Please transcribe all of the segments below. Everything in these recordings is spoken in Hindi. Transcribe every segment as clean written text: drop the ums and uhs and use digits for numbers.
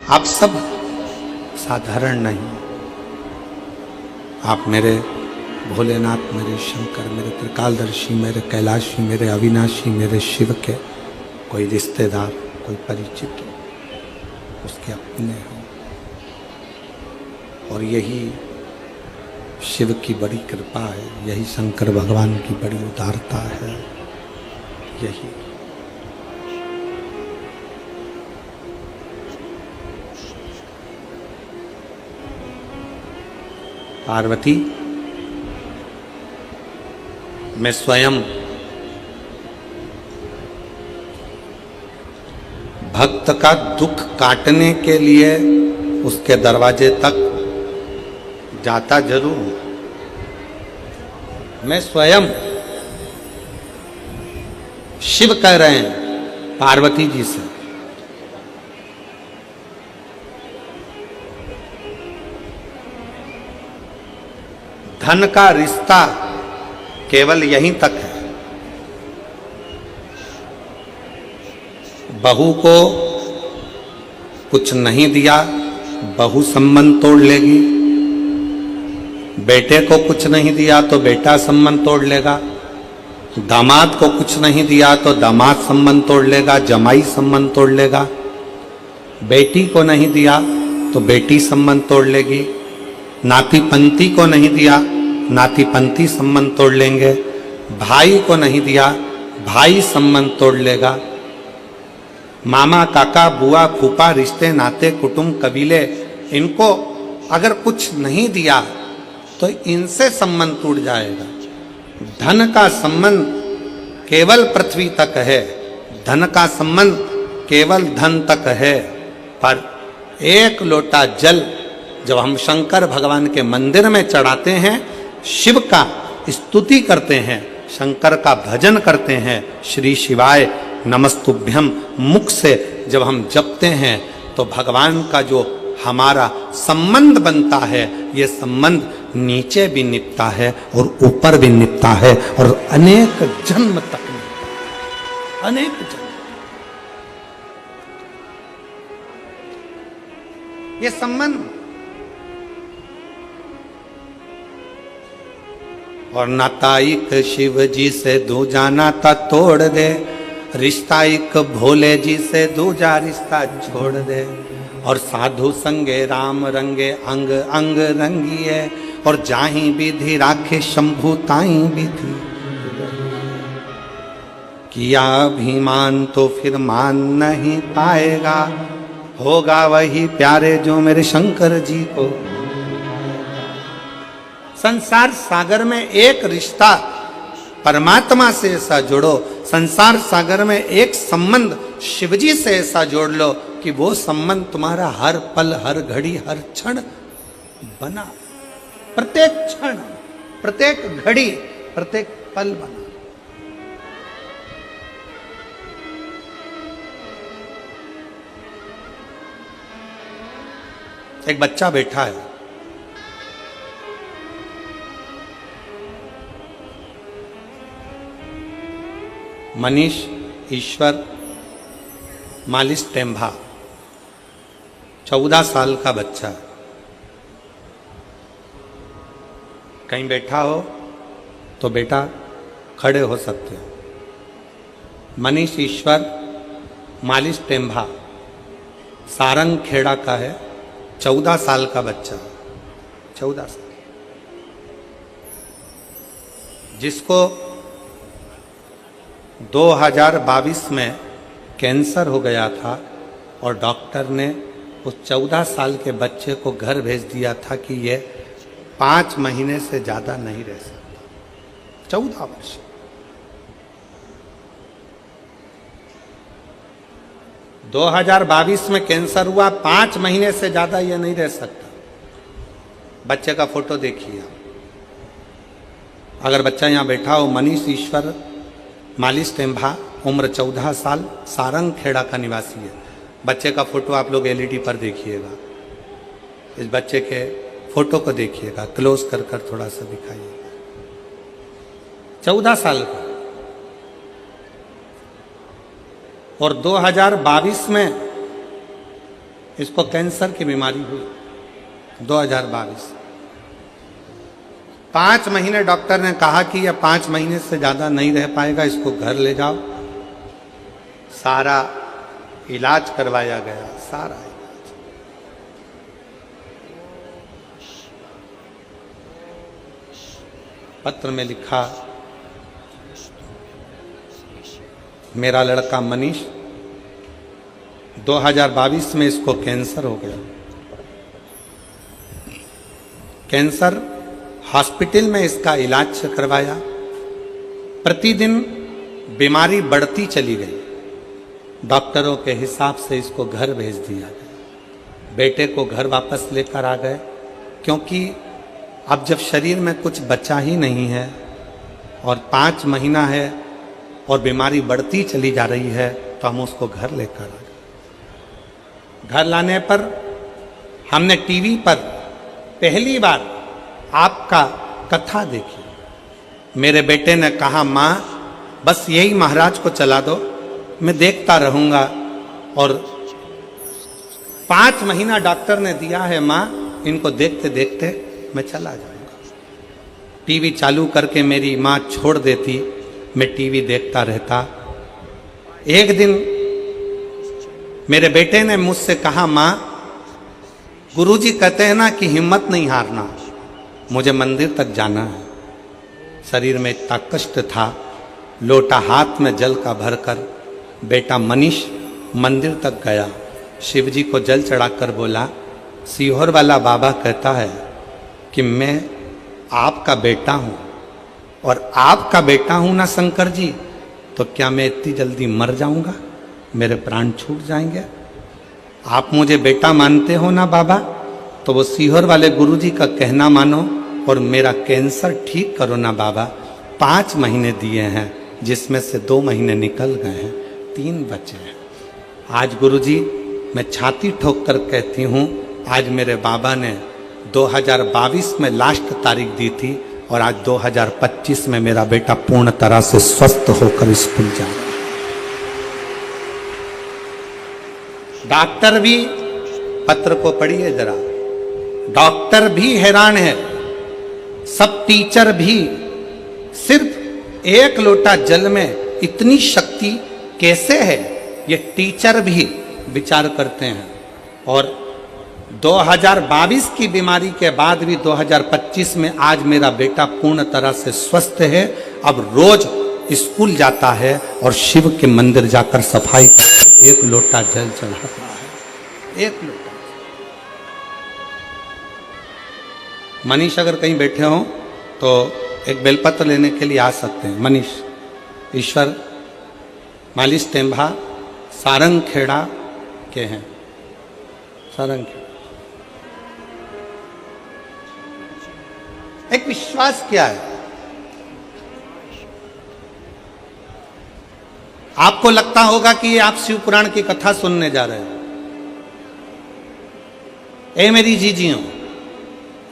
आप सब साधारण नहीं। आप मेरे भोलेनाथ, मेरे शंकर, मेरे त्रिकालदर्शी, मेरे कैलाशी, मेरे अविनाशी, मेरे शिव के कोई रिश्तेदार, कोई परिचित, उसके अपने हो। और यही शिव की बड़ी कृपा है, यही शंकर भगवान की बड़ी उदारता है। यही पार्वती, मैं स्वयं भक्त का दुख काटने के लिए उसके दरवाजे तक जाता जरूर हूं। मैं स्वयं, शिव कह रहे हैं पार्वती जी से, धन का रिश्ता केवल यहीं तक है। बहू को कुछ नहीं दिया, बहू संबंध तोड़ लेगी। बेटे को कुछ नहीं दिया तो बेटा संबंध तोड़ लेगा। दामाद को कुछ नहीं दिया तो दामाद संबंध तोड़ लेगा, जमाई संबंध तोड़ लेगा। बेटी को नहीं दिया तो बेटी संबंध तोड़ लेगी। नाती पंती को नहीं दिया, नाती पंती संबंध तोड़ लेंगे। भाई को नहीं दिया, भाई संबंध तोड़ लेगा। मामा, काका, बुआ, फूफा, रिश्ते नाते, कुटुंब, कबीले, इनको अगर कुछ नहीं दिया तो इनसे संबंध टूट जाएगा। धन का संबंध केवल पृथ्वी तक है, धन का संबंध केवल धन तक है। पर एक लोटा जल जब हम शंकर भगवान के मंदिर में चढ़ाते हैं, शिव का स्तुति करते हैं, शंकर का भजन करते हैं, श्री शिवाय नमस्तुभ्यम मुख से जब हम जपते हैं, तो भगवान का जो हमारा संबंध बनता है, ये संबंध नीचे भी निपटा है और ऊपर भी निपटा है और अनेक जन्म तक निपटा, अनेक जन्म। ये संबंध और नाता एक शिव जी से दूजा नाता तोड़ दे, रिश्ता एक भोले जी से दूजा रिश्ता छोड़ दे। और साधु संगे राम रंगे अंग अंग रंगिए, और जाही विधि राखे शंभु ताई विधि। किया अभिमान तो फिर मान नहीं पाएगा, होगा वही प्यारे जो मेरे शंकर जी को। संसार सागर में एक रिश्ता परमात्मा से ऐसा जोड़ो, संसार सागर में एक संबंध शिवजी से ऐसा जोड़ लो कि वो संबंध तुम्हारा हर पल, हर घड़ी, हर क्षण बना, प्रत्येक क्षण, प्रत्येक घड़ी, प्रत्येक पल बना। एक बच्चा बैठा है, मनीष ईश्वर मालिश टेम्भा, 14 साल का बच्चा। कहीं बैठा हो तो बेटा खड़े हो सकते हो। मनीष ईश्वर मालिश टेम्भा सारंग खेड़ा का है, 14 साल का बच्चा, 14 साल, जिसको 2022 में कैंसर हो गया था और डॉक्टर ने उस 14 साल के बच्चे को घर भेज दिया था कि ये 5 महीने से ज्यादा नहीं रह सकता। 14 वर्ष। दो 2022 में कैंसर हुआ, 5 महीने से ज्यादा ये नहीं रह सकता। बच्चे का फोटो देखिए आप। अगर बच्चा यहां बैठा हो, मनीष ईश्वर मालिश टेम्भा, उम्र 14 साल, सारंग खेड़ा का निवासी है। बच्चे का फोटो आप लोग एलईडी पर देखिएगा। इस बच्चे के फोटो को देखिएगा, क्लोज कर कर थोड़ा सा दिखाइएगा। 14 साल का। और 2022 में इसको कैंसर की बीमारी हुई 2022। 5 महीने डॉक्टर ने कहा कि यह 5 महीने से ज्यादा नहीं रह पाएगा, इसको घर ले जाओ। सारा इलाज करवाया गया, सारा इलाज। पत्र में लिखा, मेरा लड़का मनीष 2022 में इसको कैंसर हो गया। कैंसर हॉस्पिटल में इसका इलाज करवाया, प्रतिदिन बीमारी बढ़ती चली गई। डॉक्टरों के हिसाब से इसको घर भेज दिया गया। बेटे को घर वापस लेकर आ गए, क्योंकि अब जब शरीर में कुछ बचा ही नहीं है और 5 महीना है और बीमारी बढ़ती चली जा रही है, तो हम उसको घर लेकर आ गए। घर लाने पर हमने टीवी पर पहली बार आपका कथा देखी। मेरे बेटे ने कहा, माँ बस यही महाराज को चला दो, मैं देखता रहूंगा। और 5 महीना डॉक्टर ने दिया है माँ, इनको देखते देखते मैं चला जाऊंगा। टीवी चालू करके मेरी माँ छोड़ देती, मैं टीवी देखता रहता। एक दिन मेरे बेटे ने मुझसे कहा, माँ गुरुजी कहते हैं ना कि हिम्मत नहीं हारना, मुझे मंदिर तक जाना है। शरीर में इतना कष्ट था, लोटा हाथ में जल का भरकर बेटा मनीष मंदिर तक गया। शिव जी को जल चढ़ाकर बोला, सीहोर वाला बाबा कहता है कि मैं आपका बेटा हूं, और आपका बेटा हूं ना शंकर जी, तो क्या मैं इतनी जल्दी मर जाऊंगा, मेरे प्राण छूट जाएंगे? आप मुझे बेटा मानते हो ना बाबा, तो वो सीहोर वाले गुरुजी का कहना मानो और मेरा कैंसर ठीक करो ना बाबा। 5 महीने दिए हैं, जिसमें से 2 महीने निकल गए हैं, 3 बचे हैं। आज गुरुजी मैं छाती ठोक कर कहती हूँ, आज मेरे बाबा ने 2022 में लास्ट तारीख दी थी, और आज 2025 में मेरा बेटा पूर्ण तरह से स्वस्थ होकर स्कूल जा रहा है। डॉक्टर भी, पत्र को पढ़िए जरा, डॉक्टर भी हैरान है, सब टीचर भी। सिर्फ 1 लोटा जल में इतनी शक्ति कैसे है, ये टीचर भी विचार करते हैं। और 2022 की बीमारी के बाद भी 2025 में आज मेरा बेटा पूर्ण तरह से स्वस्थ है। अब रोज स्कूल जाता है और शिव के मंदिर जाकर सफाई करके 1 लोटा जल चढ़ाता है, 1 लोटा। मनीष अगर कहीं बैठे हो तो एक बेलपत्र लेने के लिए आ सकते हैं। मनीष ईश्वर मालिश टेम्भा सारंग खेड़ा के हैं, सारंग खेड़ा। एक विश्वास क्या है, आपको लगता होगा कि आप शिव पुराण की कथा सुनने जा रहे हैं। ए मेरी जीजियों,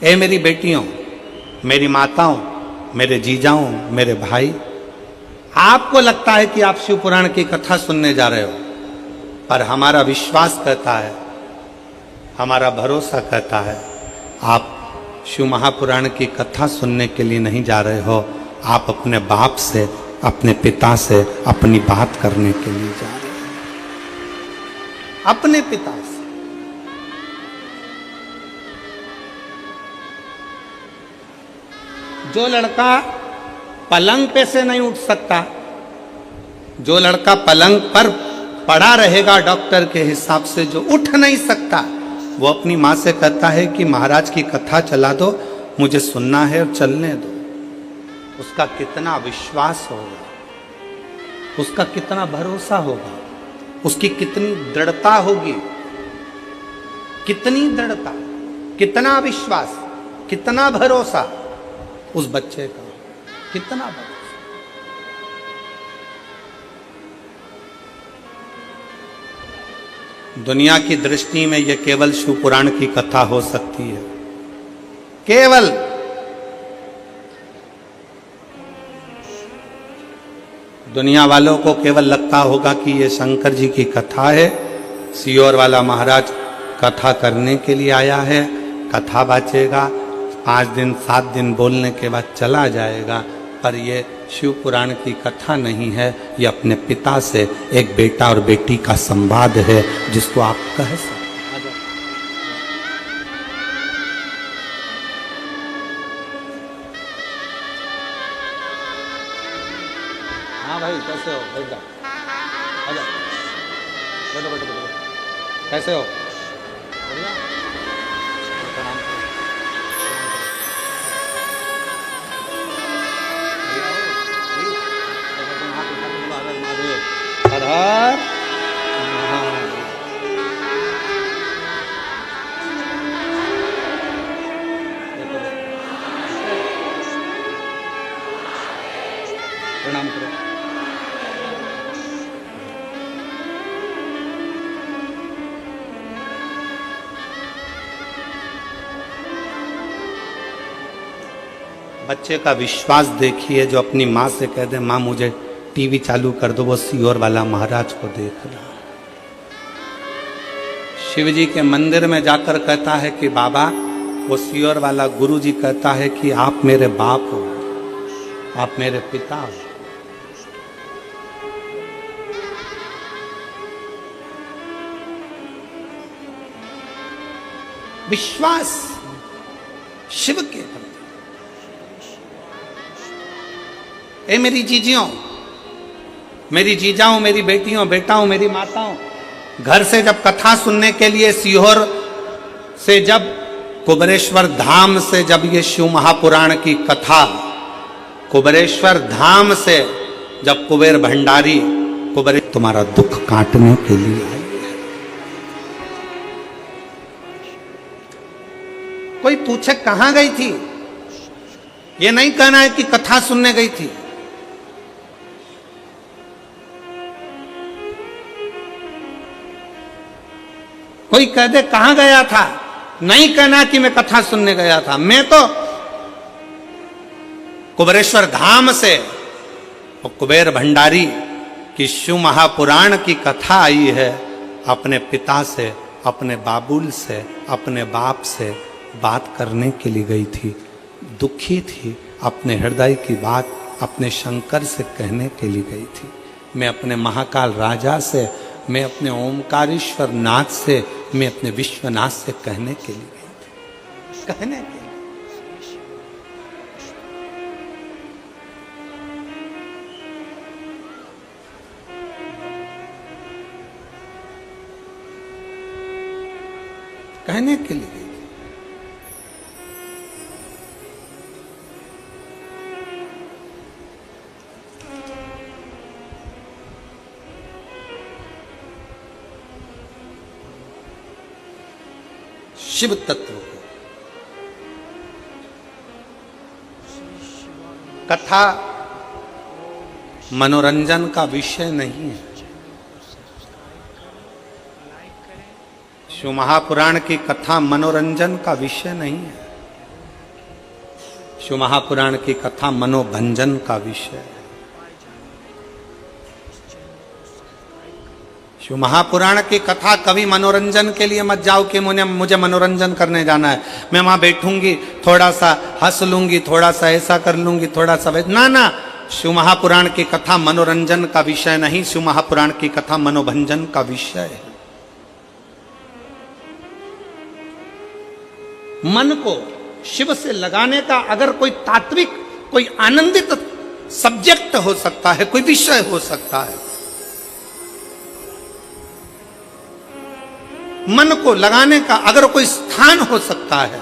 ए मेरी बेटियों, मेरी माताओं, मेरे जीजाओं, मेरे भाई, आपको लगता है कि आप शिव पुराण की कथा सुनने जा रहे हो, पर हमारा विश्वास कहता है, हमारा भरोसा कहता है, आप शिव महापुराण की कथा सुनने के लिए नहीं जा रहे हो, आप अपने बाप से, अपने पिता से अपनी बात करने के लिए जा रहे हो, अपने पिता से। जो लड़का पलंग पे से नहीं उठ सकता, जो लड़का पलंग पर पड़ा रहेगा डॉक्टर के हिसाब से, जो उठ नहीं सकता, वो अपनी माँ से कहता है कि महाराज की कथा चला दो, मुझे सुनना है और चलने दो। उसका कितना विश्वास होगा, उसका कितना भरोसा होगा, उसकी कितनी दृढ़ता होगी, कितनी दृढ़ता, कितना विश्वास, कितना भरोसा उस बच्चे का, कितना भरोसा। दुनिया की दृष्टि में यह केवल शिव पुराण की कथा हो सकती है, केवल। दुनिया वालों को केवल लगता होगा कि यह शंकर जी की कथा है, सीहोर वाला महाराज कथा करने के लिए आया है, कथा बाचेगा, 5 दिन 7 दिन बोलने के बाद चला जाएगा। पर ये शिव पुराण की कथा नहीं है, ये अपने पिता से एक बेटा और बेटी का संवाद है जिसको आप कह सकते। हाँ भाई, कैसे हो? बैठ जाओ, आ जाओ, बैठो बैठो बैठो। कैसे हो? बढ़िया। प्रणाम करो। हर हर प्रणाम करो। बच्चे का विश्वास देखिए, जो अपनी माँ से कह दे माँ मुझे टीवी चालू कर दो, वो सीहोर वाला महाराज को देख रहा। शिव जी के मंदिर में जाकर कहता है कि बाबा, वो सीहोर वाला गुरु जी कहता है कि आप मेरे बाप हो, आप मेरे पिता हो। विश्वास शिव के प्रति। ए मेरी जीजियों, मेरी जीजाओं, मेरी बेटियों, बेटाओं, मेरी माताओं, घर से जब कथा सुनने के लिए सीहोर से, जब कुबेरेश्वर धाम से, जब ये शिव महापुराण की कथा कुबेरेश्वर धाम से, जब कुबेर भंडारी कुबेर तुम्हारा दुख काटने के लिए आई है। कोई पूछे कहां गई थी, ये नहीं कहना है कि कथा सुनने गई थी। कोई कह दे कहां गया था, नहीं कहना कि मैं कथा सुनने गया था। मैं तो कुबेरेश्वर धाम से और कुबेर भंडारी की शिव महापुराण की कथा आई है, अपने पिता से, अपने बाबुल से, अपने बाप से बात करने के लिए गई थी। दुखी थी, अपने हृदय की बात अपने शंकर से कहने के लिए गई थी। मैं अपने महाकाल राजा से, मैं अपने ओमकारेश्वर नाथ से, मैं अपने विश्वनाथ से कहने के लिए गई थी। कहने के लिए। कहने के लिए गई थी। शिव तत्व को कथा मनोरंजन का विषय नहीं है। शिव महापुराण की कथा मनोरंजन का विषय नहीं है। शिव महापुराण की कथा मनोभंजन का विषय है। शिव महापुराण की कथा कभी मनोरंजन के लिए मत जाओ कि मुझे मनोरंजन करने जाना है, मैं वहां बैठूंगी, थोड़ा सा हंस लूंगी, थोड़ा सा ऐसा कर लूंगी, थोड़ा सा ना ना। शिव महापुराण की कथा मनोरंजन का विषय नहीं, शिव महापुराण की कथा मनोभंजन का विषय है। मन को शिव से लगाने का अगर कोई तात्विक, कोई आनंदित सब्जेक्ट हो सकता है, कोई विषय हो सकता है, मन को लगाने का अगर कोई स्थान हो सकता है,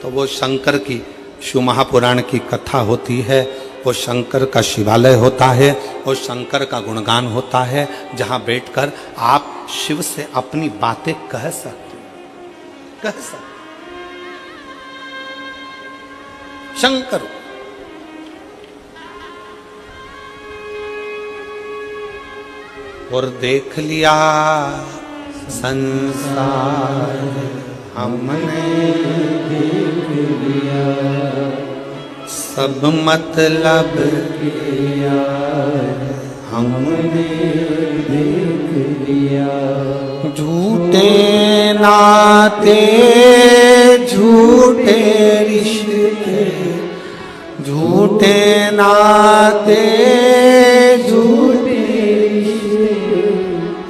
तो वो शंकर की शिव महापुराण की कथा होती है। वो शंकर का शिवालय होता है, वो शंकर का गुणगान होता है, जहां बैठकर आप शिव से अपनी बातें कह सकते, कह सकते। शंकर और देख लिया संसार हमने देख लिया, सब मतलब किया हमने देख लिया, झूठे ना नाते झूठे रिश्ते, झूठे नाते झूठे रिश्ते,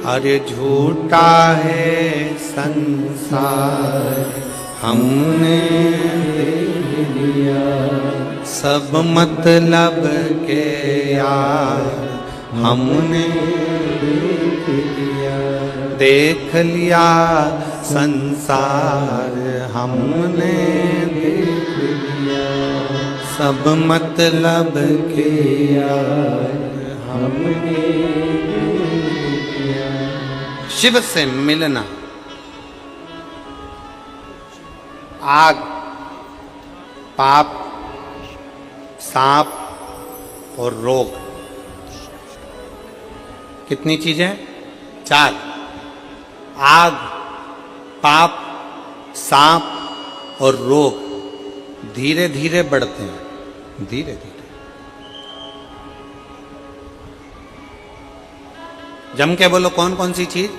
अरे झूठा है संसार हमने देख लिया, सब मतलब के यार हमने देख लिया, संसार हमने देख लिया, सब मतलब के यार हमने देख लिया। शिव से मिलना, आग, पाप, सांप और रोग, कितनी चीजें? 4। आग, पाप, सांप और रोग धीरे धीरे बढ़ते हैं, धीरे धीरे। जम के बोलो कौन कौन सी चीज?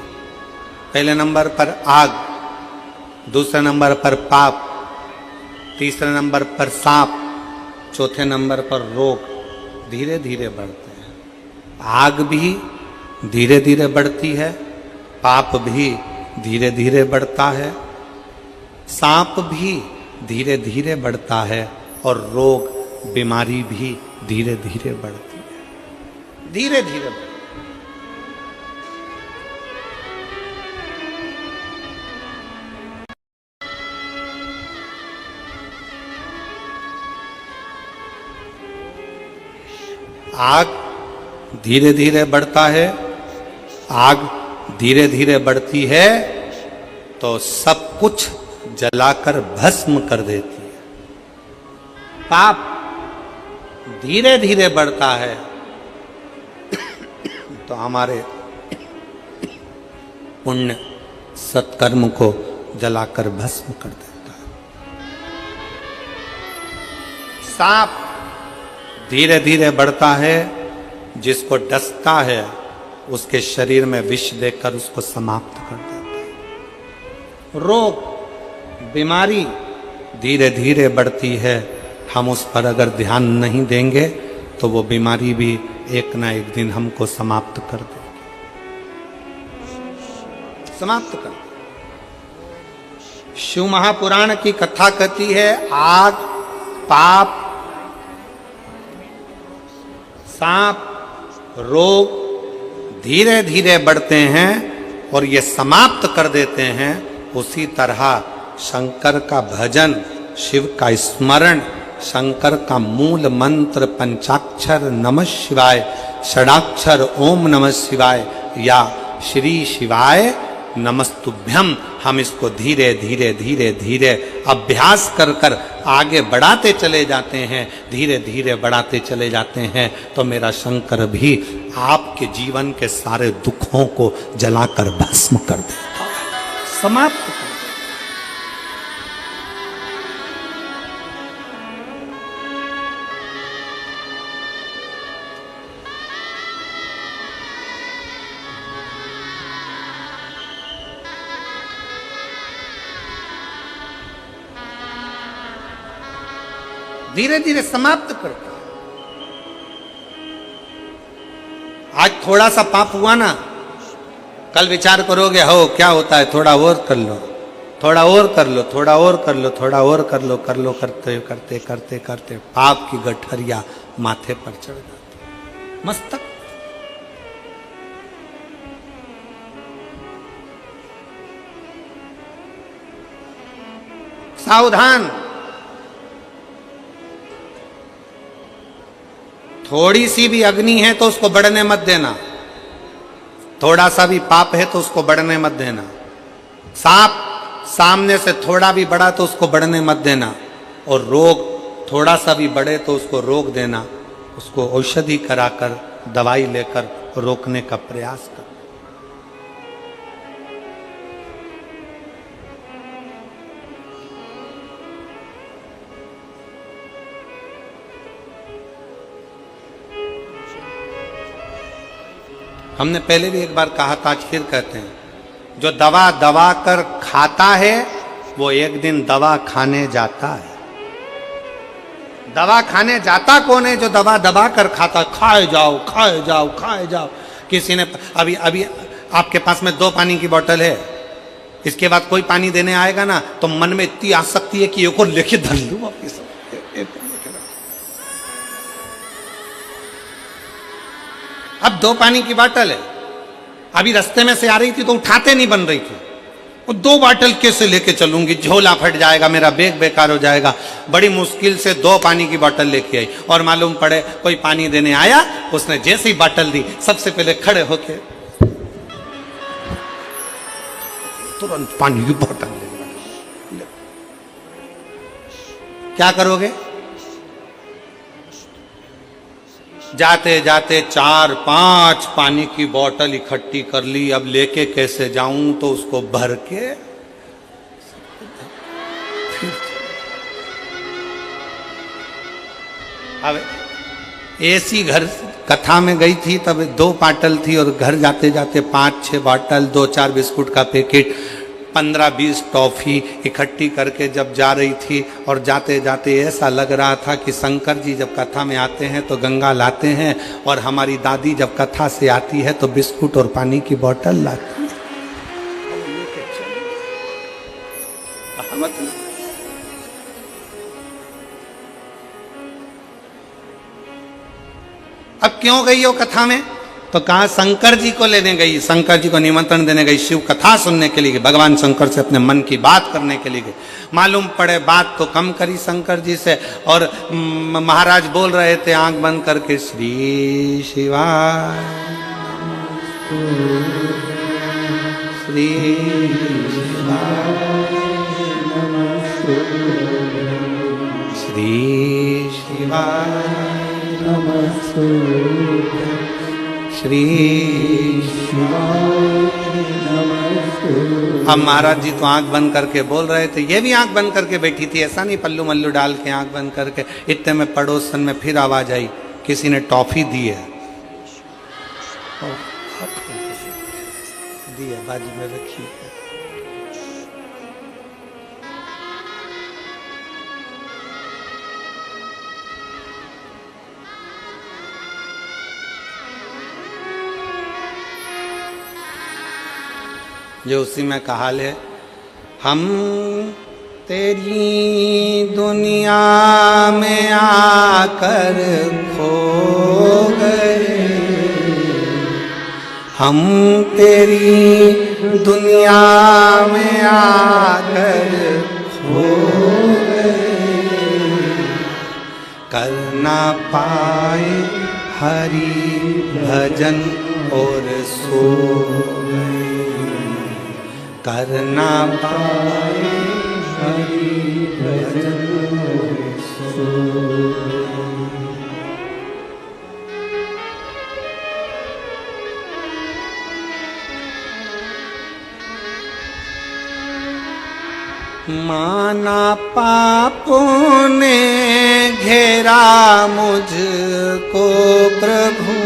पहले नंबर पर आग, दूसरे नंबर पर पाप, तीसरे नंबर पर सांप, चौथे नंबर पर रोग धीरे धीरे बढ़ते हैं। आग भी धीरे धीरे बढ़ती है, पाप भी धीरे धीरे बढ़ता है, सांप भी धीरे धीरे बढ़ता है और रोग, बीमारी भी धीरे धीरे बढ़ती है, धीरे धीरे बढ़ती है। आग धीरे धीरे बढ़ता है, आग धीरे धीरे बढ़ती है तो सब कुछ जलाकर भस्म कर देती है। पाप धीरे धीरे बढ़ता है तो हमारे पुण्य सत्कर्म को जलाकर भस्म कर देता है। सांप धीरे धीरे बढ़ता है, जिसको डसता है उसके शरीर में विष देकर उसको समाप्त कर देता है। रोग, बीमारी धीरे धीरे बढ़ती है, हम उस पर अगर ध्यान नहीं देंगे तो वो बीमारी भी एक ना एक दिन हमको समाप्त कर देगी, समाप्त कर देगी। शिव महापुराण की कथा कहती है आग, पाप, सांप, रोग धीरे धीरे बढ़ते हैं और ये समाप्त कर देते हैं। उसी तरह शंकर का भजन, शिव का स्मरण, शंकर का मूल मंत्र पंचाक्षर नमः शिवाय, षडाक्षर ओम नमः शिवाय या श्री शिवाय नमस्तुभ्यम, हम इसको धीरे धीरे धीरे धीरे अभ्यास कर कर आगे बढ़ाते चले जाते हैं, धीरे धीरे बढ़ाते चले जाते हैं तो मेरा शंकर भी आपके जीवन के सारे दुखों को जलाकर भस्म कर देता है, समाप्त कर देता है। धीरे धीरे समाप्त करता है। आज थोड़ा सा पाप हुआ ना, कल विचार करोगे हो क्या होता है, थोड़ा और कर लो, थोड़ा और कर लो, थोड़ा और कर लो, थोड़ा और कर लो, कर लो, करते करते करते करते पाप की गठरिया माथे पर चढ़ जाती, मस्तक। सावधान, थोड़ी सी भी अग्नि है तो उसको बढ़ने मत देना, थोड़ा सा भी पाप है तो उसको बढ़ने मत देना। सांप सामने से थोड़ा भी बढ़ा तो उसको बढ़ने मत देना, और रोग थोड़ा सा भी बढ़े तो उसको रोक देना, उसको औषधि कराकर दवाई लेकर रोकने का प्रयास कर। हमने पहले भी एक बार कहा था, आज फिर कहते हैं, जो दवा दबा कर खाता है वो एक दिन दवा खाने जाता है। दवा खाने जाता कौन है? जो दवा दबा कर खाता। खाए जाओ खाए जाओ खाए जाओ। किसी ने अभी अभी आपके पास में 2 पानी की बोतल है, इसके बाद कोई पानी देने आएगा ना तो मन में इतनी आसक्ति है कि एक और लेके धर लूं वापिस। अब 2 पानी की बोतल है, अभी रास्ते में से आ रही थी तो उठाते नहीं बन रही थी। वो 2 बोतल कैसे लेके चलूंगी, झोला फट जाएगा, मेरा बैग बेकार हो जाएगा। बड़ी मुश्किल से 2 पानी की बोतल लेके आई और मालूम पड़े कोई पानी देने आया, उसने जैसे ही बोतल दी सबसे पहले खड़े होके तुरंत पानी की बोतल ले। क्या करोगे? जाते जाते 4-5 पानी की बोतल इकट्ठी कर ली। अब लेके कैसे जाऊं, तो उसको भर के अब ऐसी घर कथा में गई थी, तब 2 बोतल थी और घर जाते जाते 5-6 बोतल, 2-4 बिस्कुट का पैकेट, 15-20 टॉफी इकट्ठी करके जब जा रही थी। और जाते जाते ऐसा लग रहा था कि शंकर जी जब कथा में आते हैं तो गंगा लाते हैं, और हमारी दादी जब कथा से आती है तो बिस्कुट और पानी की बोतल लाती है। अब क्यों गई हो कथा में? तो कहा शंकर जी को लेने गई, शंकर जी को निमंत्रण देने गई, शिव कथा सुनने के लिए गई, भगवान शंकर से अपने मन की बात करने के लिए गई। मालूम पड़े बात तो कम करी शंकर जी से, और महाराज बोल रहे थे आंख बंद करके, श्री शिवाय श्री श्री शिवाय श्री अब महाराज जी तो आंख बंद करके बोल रहे थे, ये भी आंख बंद करके बैठी थी, ऐसा नहीं पल्लू मल्लू डाल के आंख बंद करके। इतने में पड़ोसन में फिर आवाज आई, किसी ने टॉफी दी है, दी है, बाजू में रखी है। जो उसी में कहाल है, हम तेरी दुनिया में आकर खो गए, हम तेरी दुनिया में आकर खो गए, कर ना पाए हरि भजन और सो गए, कर ना पाए हरि भजन और सो गए। माना पापों ने घेरा मुझको प्रभु,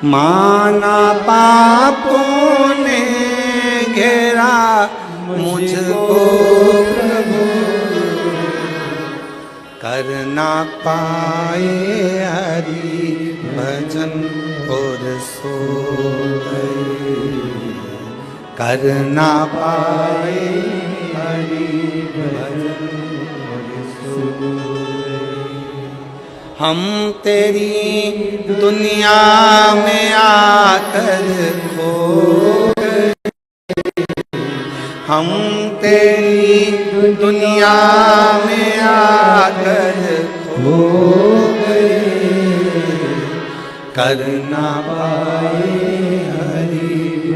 माना पापों ने घेरा मुझको प्रभु, कर ना पाए हरि भजन और सो गए, कर ना पाए हरि भजन और सो गए। हम तेरी दुनिया में आकर खो गए, हम तेरी दुनिया में आकर खो गए, कर ना पाए हरि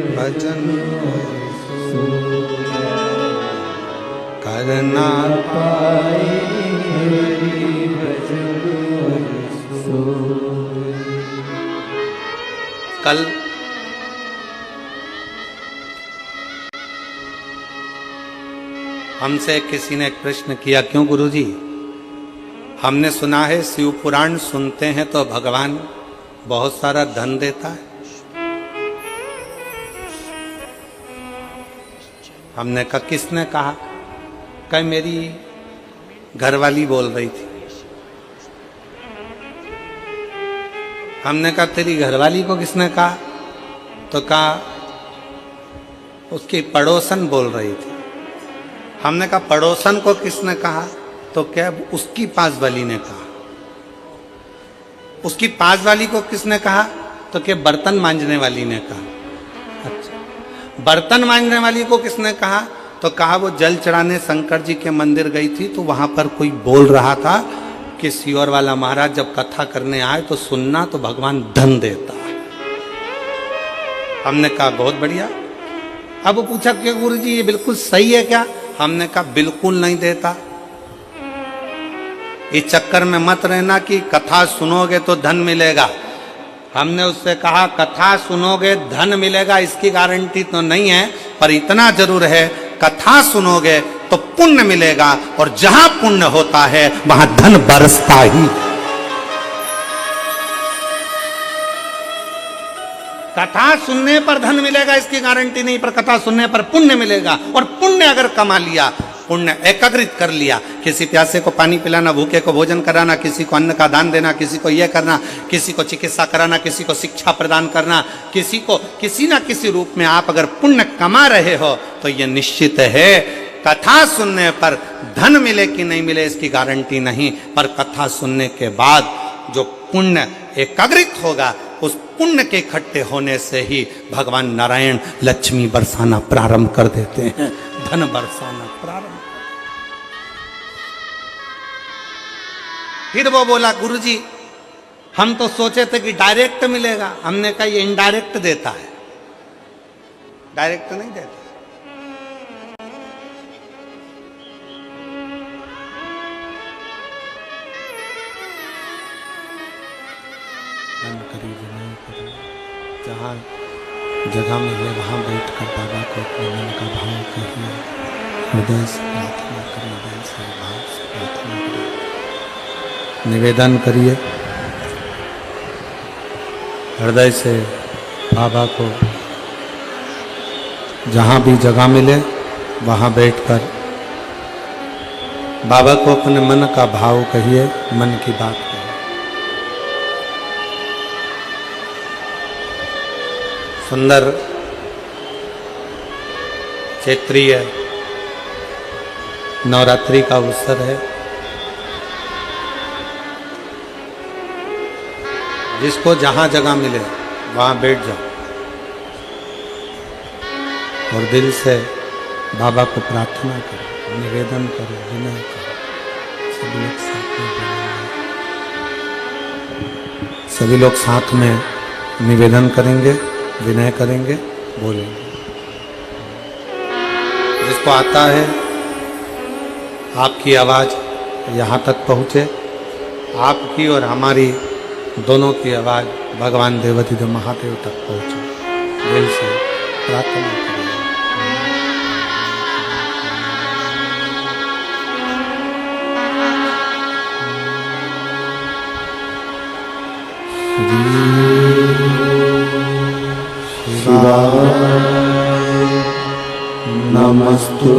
भजन और सो गए, कर ना पाए हरि भजन और सो गए। कल हमसे किसी ने एक प्रश्न किया, क्यों गुरुजी, हमने सुना है शिव पुराण सुनते हैं तो भगवान बहुत सारा धन देता है। हमने कहा किसने कहा? कहीं मेरी घरवाली बोल रही थी। हमने कहा तेरी घरवाली को किसने कहा? तो कहा उसकी पड़ोसन बोल रही थी। हमने कहा पड़ोसन को किसने कहा? तो क्या उसकी पास वाली ने कहा। उसकी पास वाली को किसने कहा? तो क्या बर्तन मांजने वाली ने कहा। अच्छा, बर्तन मांजने वाली को किसने कहा? तो कहा वो जल चढ़ाने शंकर जी के मंदिर गई थी तो वहां पर कोई बोल रहा था कि सियोर वाला महाराज जब कथा करने आए तो सुनना तो भगवान धन देता है। हमने कहा बहुत बढ़िया। अब वो पूछा कि गुरुजी ये बिल्कुल सही है क्या? हमने कहा बिल्कुल नहीं देता। इस चक्कर में मत रहना कि कथा सुनोगे तो धन मिलेगा। हमने उससे कहा कथा सुनोगे धन मिलेगा इसकी गारंटी तो नहीं है, पर इतना जरूर है कथा सुनोगे तो पुण्य मिलेगा, और जहां पुण्य होता है वहां धन बरसता ही। कथा सुनने पर धन मिलेगा इसकी गारंटी नहीं, पर कथा सुनने पर पुण्य मिलेगा। और पुण्य अगर कमा लिया, पुण्य एकाग्रित कर लिया, किसी प्यासे को पानी पिलाना, भूखे को भोजन कराना, किसी को अन्न का दान देना, किसी को यह करना, किसी को चिकित्सा कराना, किसी को शिक्षा प्रदान करना, किसी को किसी ना किसी रूप में आप अगर पुण्य कमा रहे हो तो यह निश्चित है कथा सुनने पर धन मिले कि नहीं मिले इसकी गारंटी नहीं, पर कथा सुनने के बाद जो पुण्य एकाग्रित होगा उस पुण्य के इकट्ठे होने से ही भगवान नारायण लक्ष्मी बरसाना प्रारंभ कर देते हैं, धन बरसाना प्रारंभ। फिर वो बोला गुरुजी हम तो सोचे थे कि डायरेक्ट मिलेगा। हमने कहा ये इनडायरेक्ट देता है, डायरेक्ट नहीं देता। जहाँ जगह मिले वहाँ बैठकर बाबा को अपने मन का भाव कहिए, हृदय से प्रार्थना करिए, हृदय से भाव से प्रार्थना करिए, निवेदन करिए हृदय से बाबा को। जहाँ भी जगह मिले वहाँ बैठकर बाबा को अपने मन का भाव कहिए, मन की बात कहिए। सुंदर क्षेत्रीय नवरात्रि का अवसर है। जिसको जहां जगह मिले वहां बैठ जाओ और दिल से बाबा को प्रार्थना करो, निवेदन करो, विनय करो। सभी लोग साथ में बोलेंगे, सभी लोग साथ में निवेदन करेंगे, विनय करेंगे, बोलेंगे। जिसको आता है आपकी आवाज़ यहाँ तक पहुँचे, आपकी और हमारी दोनों की आवाज़ भगवान देवाधिदेव महादेव तक पहुँचे। दिल से प्रार्थना करें। नमस्तु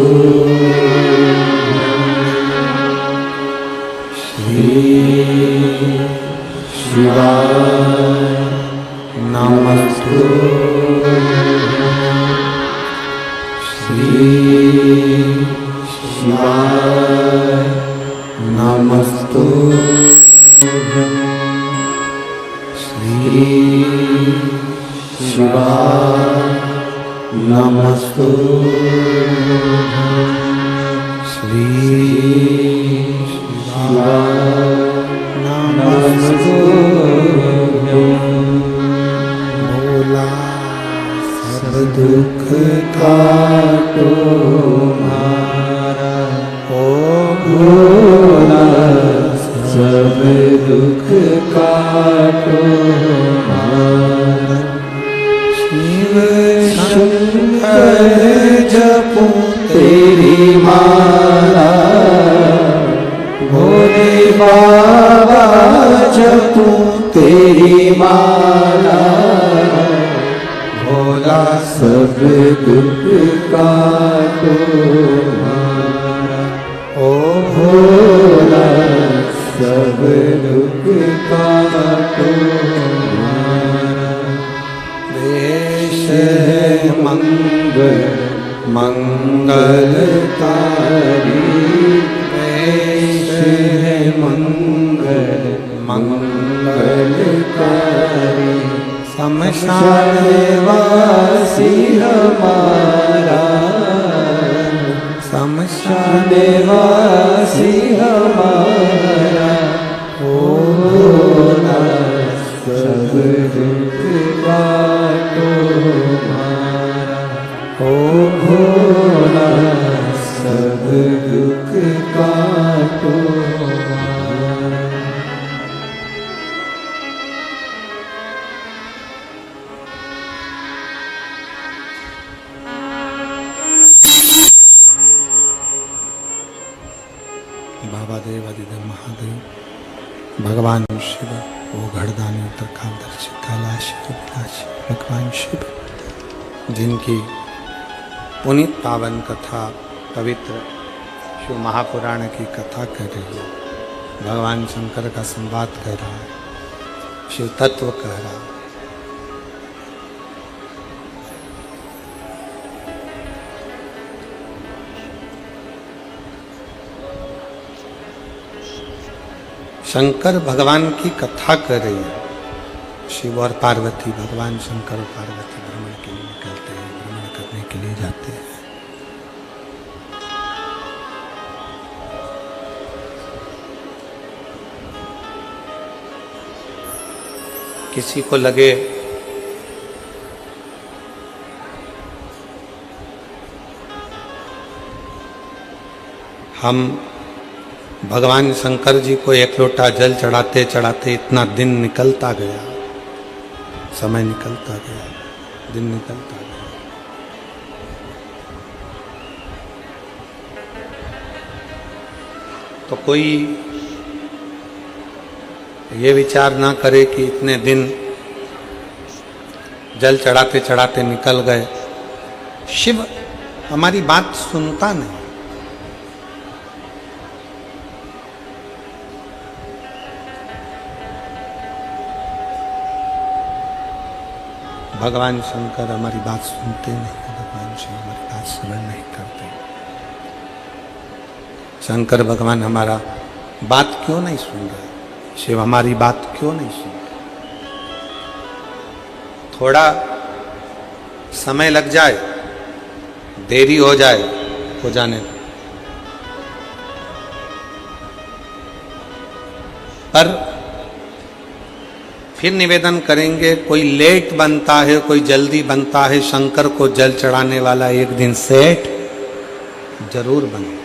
श्री शिवाय नमस्तु श्री शिवाय नमस्तु श्री शिवाय नमस्तु श्री शिवाय नमस्तु। भोला सब दुख काटो मारा, ओ भोला सब दुख काटो मारा। शिव शंकर जपूं तेरी माला, भोले बाबा जपूं तेरी माला। भोला सब दुख काटो हमारा। ओ भोला सब दुख काटो हमारा। देश है मंगल मंगलकारी, देश है मंगल मंगलकारी। शमशान वासी हमारा, शमशान वासी हमारा। ओ भोला सब दुख काटो हमारा। ओ भोला सब दुख काटो हमारा। बाबा देव अधिदेव महादेव भगवान शिव वो घड़दानी उत्तरकामदर्शी कैलाश कैलाश भगवान शिव, जिनकी पुनीत पावन कथा पवित्र शिव महापुराण की कथा कर रही है, भगवान शंकर का संवाद कह रहा है, शिव तत्व कह रहा है। शंकर भगवान की कथा कर रही है। शिव और पार्वती, भगवान शंकर और पार्वती भ्रमण के लिए निकलते हैं, भ्रमण करने के लिए जाते हैं। किसी को लगे हम भगवान शंकर जी को एक लोटा जल चढ़ाते चढ़ाते इतना दिन निकलता गया, समय निकलता गया, दिन निकलता गया। तो कोई ये विचार ना करे कि इतने दिन जल चढ़ाते चढ़ाते निकल गए। शिव हमारी बात सुनता नहीं। भगवान शंकर हमारी बात सुनते नहीं, भगवान शिव हमारी बात श्रवण नहीं करते। शंकर भगवान हमारा बात क्यों नहीं सुन रहे? शिव हमारी बात क्यों नहीं सुन रहे? थोड़ा समय लग जाए, देरी हो जाए, हो जाने दो, पर फिर निवेदन करेंगे, कोई लेट बनता है, कोई जल्दी बनता है। शंकर को जल चढ़ाने वाला एक दिन सेठ जरूर बनता है।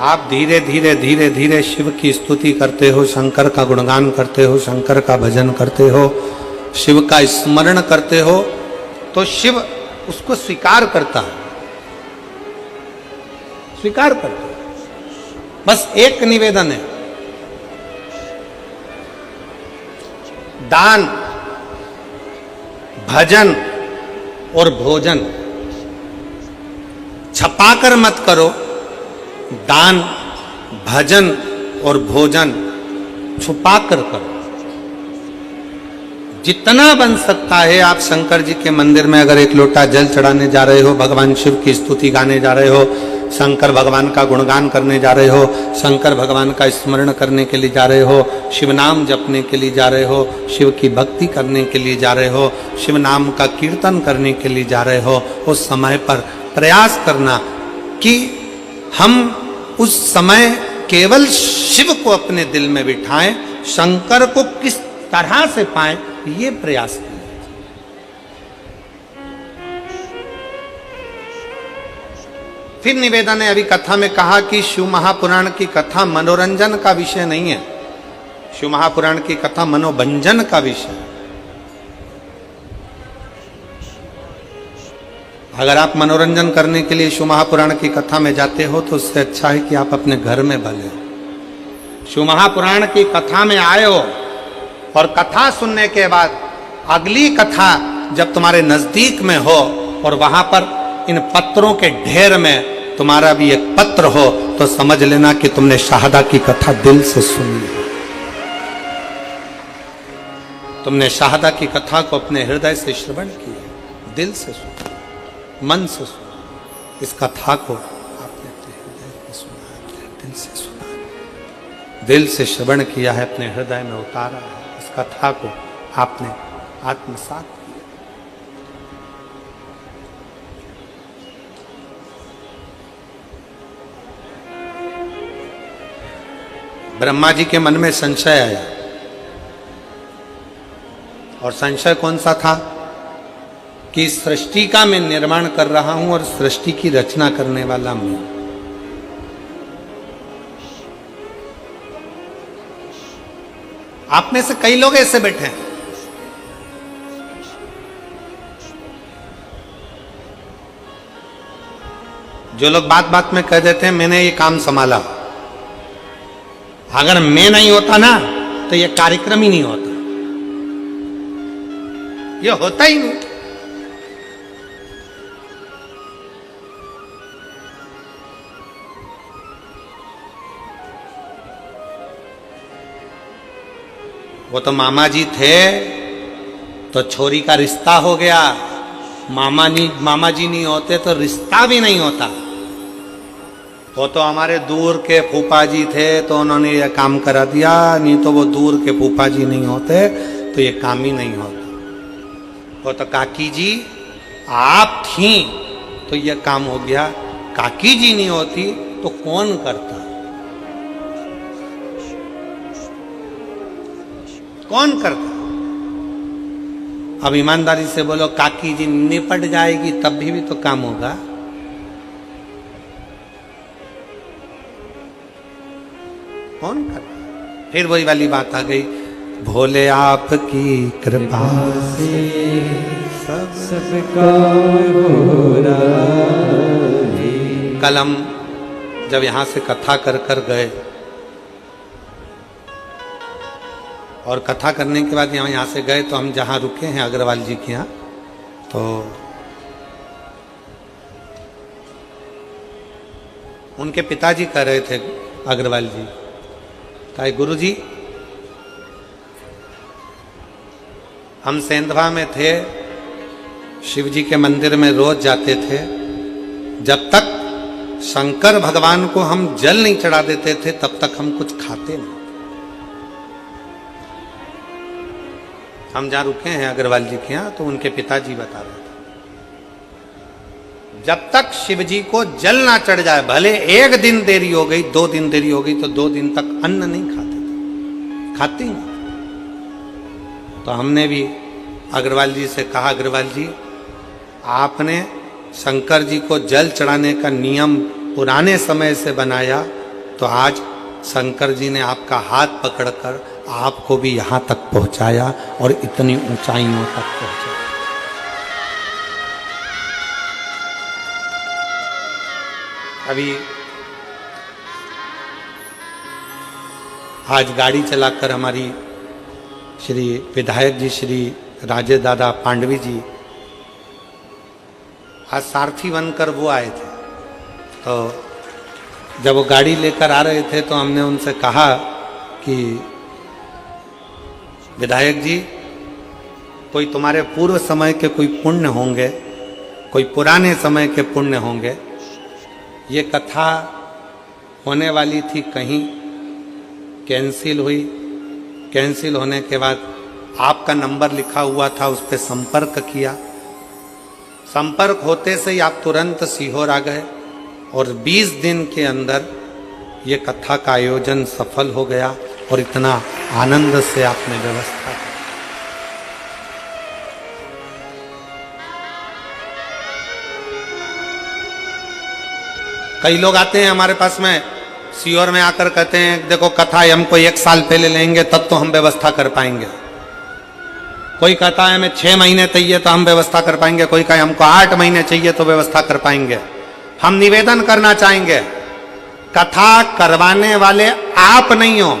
आप धीरे धीरे धीरे धीरे शिव की स्तुति करते हो, शंकर का गुणगान करते हो, शंकर का भजन करते हो, शिव का स्मरण करते हो, तो शिव उसको स्वीकार करता है, स्वीकार करता है। बस एक निवेदन है, दान, भजन और भोजन छपाकर मत करो। दान, भजन और भोजन छुपाकर करो। जितना बन सकता है आप शंकर जी के मंदिर में अगर एक लोटा जल चढ़ाने जा रहे हो, भगवान शिव की स्तुति गाने जा रहे हो, शंकर भगवान का गुणगान करने जा रहे हो, शंकर भगवान का स्मरण करने के लिए जा रहे हो, शिव नाम जपने के लिए जा रहे हो, शिव की भक्ति करने के लिए जा रहे हो, शिव नाम का कीर्तन करने के लिए जा रहे हो, उस समय पर प्रयास करना कि हम उस समय केवल शिव को अपने दिल में बिठाएं, शंकर को किस तरह से पाएं, ये प्रयास करें। फिर निवेदन है, अभी कथा में कहा कि शिव महापुराण की कथा मनोरंजन का विषय नहीं है, शिव महापुराण की कथा मनोभंजन का विषय है। अगर आप मनोरंजन करने के लिए शिव महापुराण की कथा में जाते हो तो उससे अच्छा है कि आप अपने घर में भले हो। शिव महापुराण की कथा में आए हो और कथा सुनने के बाद अगली कथा जब तुम्हारे नजदीक में हो और वहां पर इन पत्रों के ढेर में तुम्हारा भी एक पत्र हो, तो समझ लेना कि तुमने शाहदा की कथा दिल से सुनी है। तुमने शाहदा की कथा को अपने हृदय से श्रवण किया, दिल से सुना, मन से सुना। इस कथा को आपने अपने हृदय में सुना, दिल से सुना, दिल से श्रवण किया है, अपने हृदय में उतारा है। इस कथा को आपने आत्मसात किया। ब्रह्मा जी के मन में संशय आया, और संशय कौन सा था कि सृष्टि का मैं निर्माण कर रहा हूं और सृष्टि की रचना करने वाला मैं। आप में से कई लोग ऐसे बैठे हैं, जो लोग बात बात में कह देते हैं मैंने ये काम संभाला। अगर मैं नहीं होता ना तो ये कार्यक्रम ही नहीं होता, ये होता ही नहीं। वो तो मामा जी थे तो छोरी का रिश्ता हो गया, मामा जी नहीं होते तो रिश्ता भी नहीं होता। वो तो हमारे दूर के फूफा जी थे तो उन्होंने ये काम करा दिया, नहीं तो वो दूर के फूफा जी नहीं होते तो ये काम ही नहीं होता। वो तो काकी जी आप थी तो ये काम हो गया, काकी जी नहीं होती तो कौन करता, कौन करता। अब ईमानदारी से बोलो, काकी जी निपट जाएगी तब भी तो काम होगा। कौन करता। फिर वही वाली बात आ गई, भोले आपकी कृपा से सबका भोला। कल हम जब यहां से कथा कर कर गए और कथा करने के बाद यहाँ से गए तो हम जहाँ रुके हैं अग्रवाल जी के यहाँ, तो उनके पिताजी कह रहे थे अग्रवाल जी, कहा गुरु जी हम सेंधवा में थे, शिव जी के मंदिर में रोज जाते थे, जब तक शंकर भगवान को हम जल नहीं चढ़ा देते थे तब तक हम कुछ खाते नहीं। हम जहाँ रुके हैं अग्रवाल जी के यहाँ, तो उनके पिताजी बता रहे थे जब तक शिव जी को जल ना चढ़ जाए, भले एक दिन देरी हो गई, 2 दिन देरी हो गई, तो 2 दिन तक अन्न नहीं खाते थे, खाते नहीं। तो हमने भी अग्रवाल जी से कहा, अग्रवाल जी आपने शंकर जी को जल चढ़ाने का नियम पुराने समय से बनाया, तो आज शंकर जी ने आपका हाथ पकड़कर आपको भी यहां तक पहुंचाया और इतनी ऊंचाइयों तक पहुंचाया। अभी आज गाड़ी चलाकर हमारी श्री विधायक जी श्री राजे दादा पांडवी जी आज सारथी बनकर वो आए थे। तो जब वो गाड़ी लेकर आ रहे थे तो हमने उनसे कहा कि विधायक जी कोई तुम्हारे पूर्व समय के कोई पुण्य होंगे, कोई पुराने समय के पुण्य होंगे। ये कथा होने वाली थी, कहीं कैंसिल हुई, कैंसिल होने के बाद आपका नंबर लिखा हुआ था, उस पर संपर्क किया। संपर्क होते से ही आप तुरंत सीहोर आ गए और 20 दिन के अंदर ये कथा का आयोजन सफल हो गया और इतना आनंद से आपने व्यवस्था की। कई लोग आते हैं हमारे पास में, सीहोर में आकर कहते हैं देखो कथा हमको 1 साल पहले लेंगे तब तो हम व्यवस्था कर पाएंगे। कोई कहता है हमें 6 महीने चाहिए तो हम व्यवस्था कर पाएंगे, कोई कहे हमको 8 महीने चाहिए तो व्यवस्था कर पाएंगे। हम निवेदन करना चाहेंगे, कथा करवाने वाले आप नहीं हो,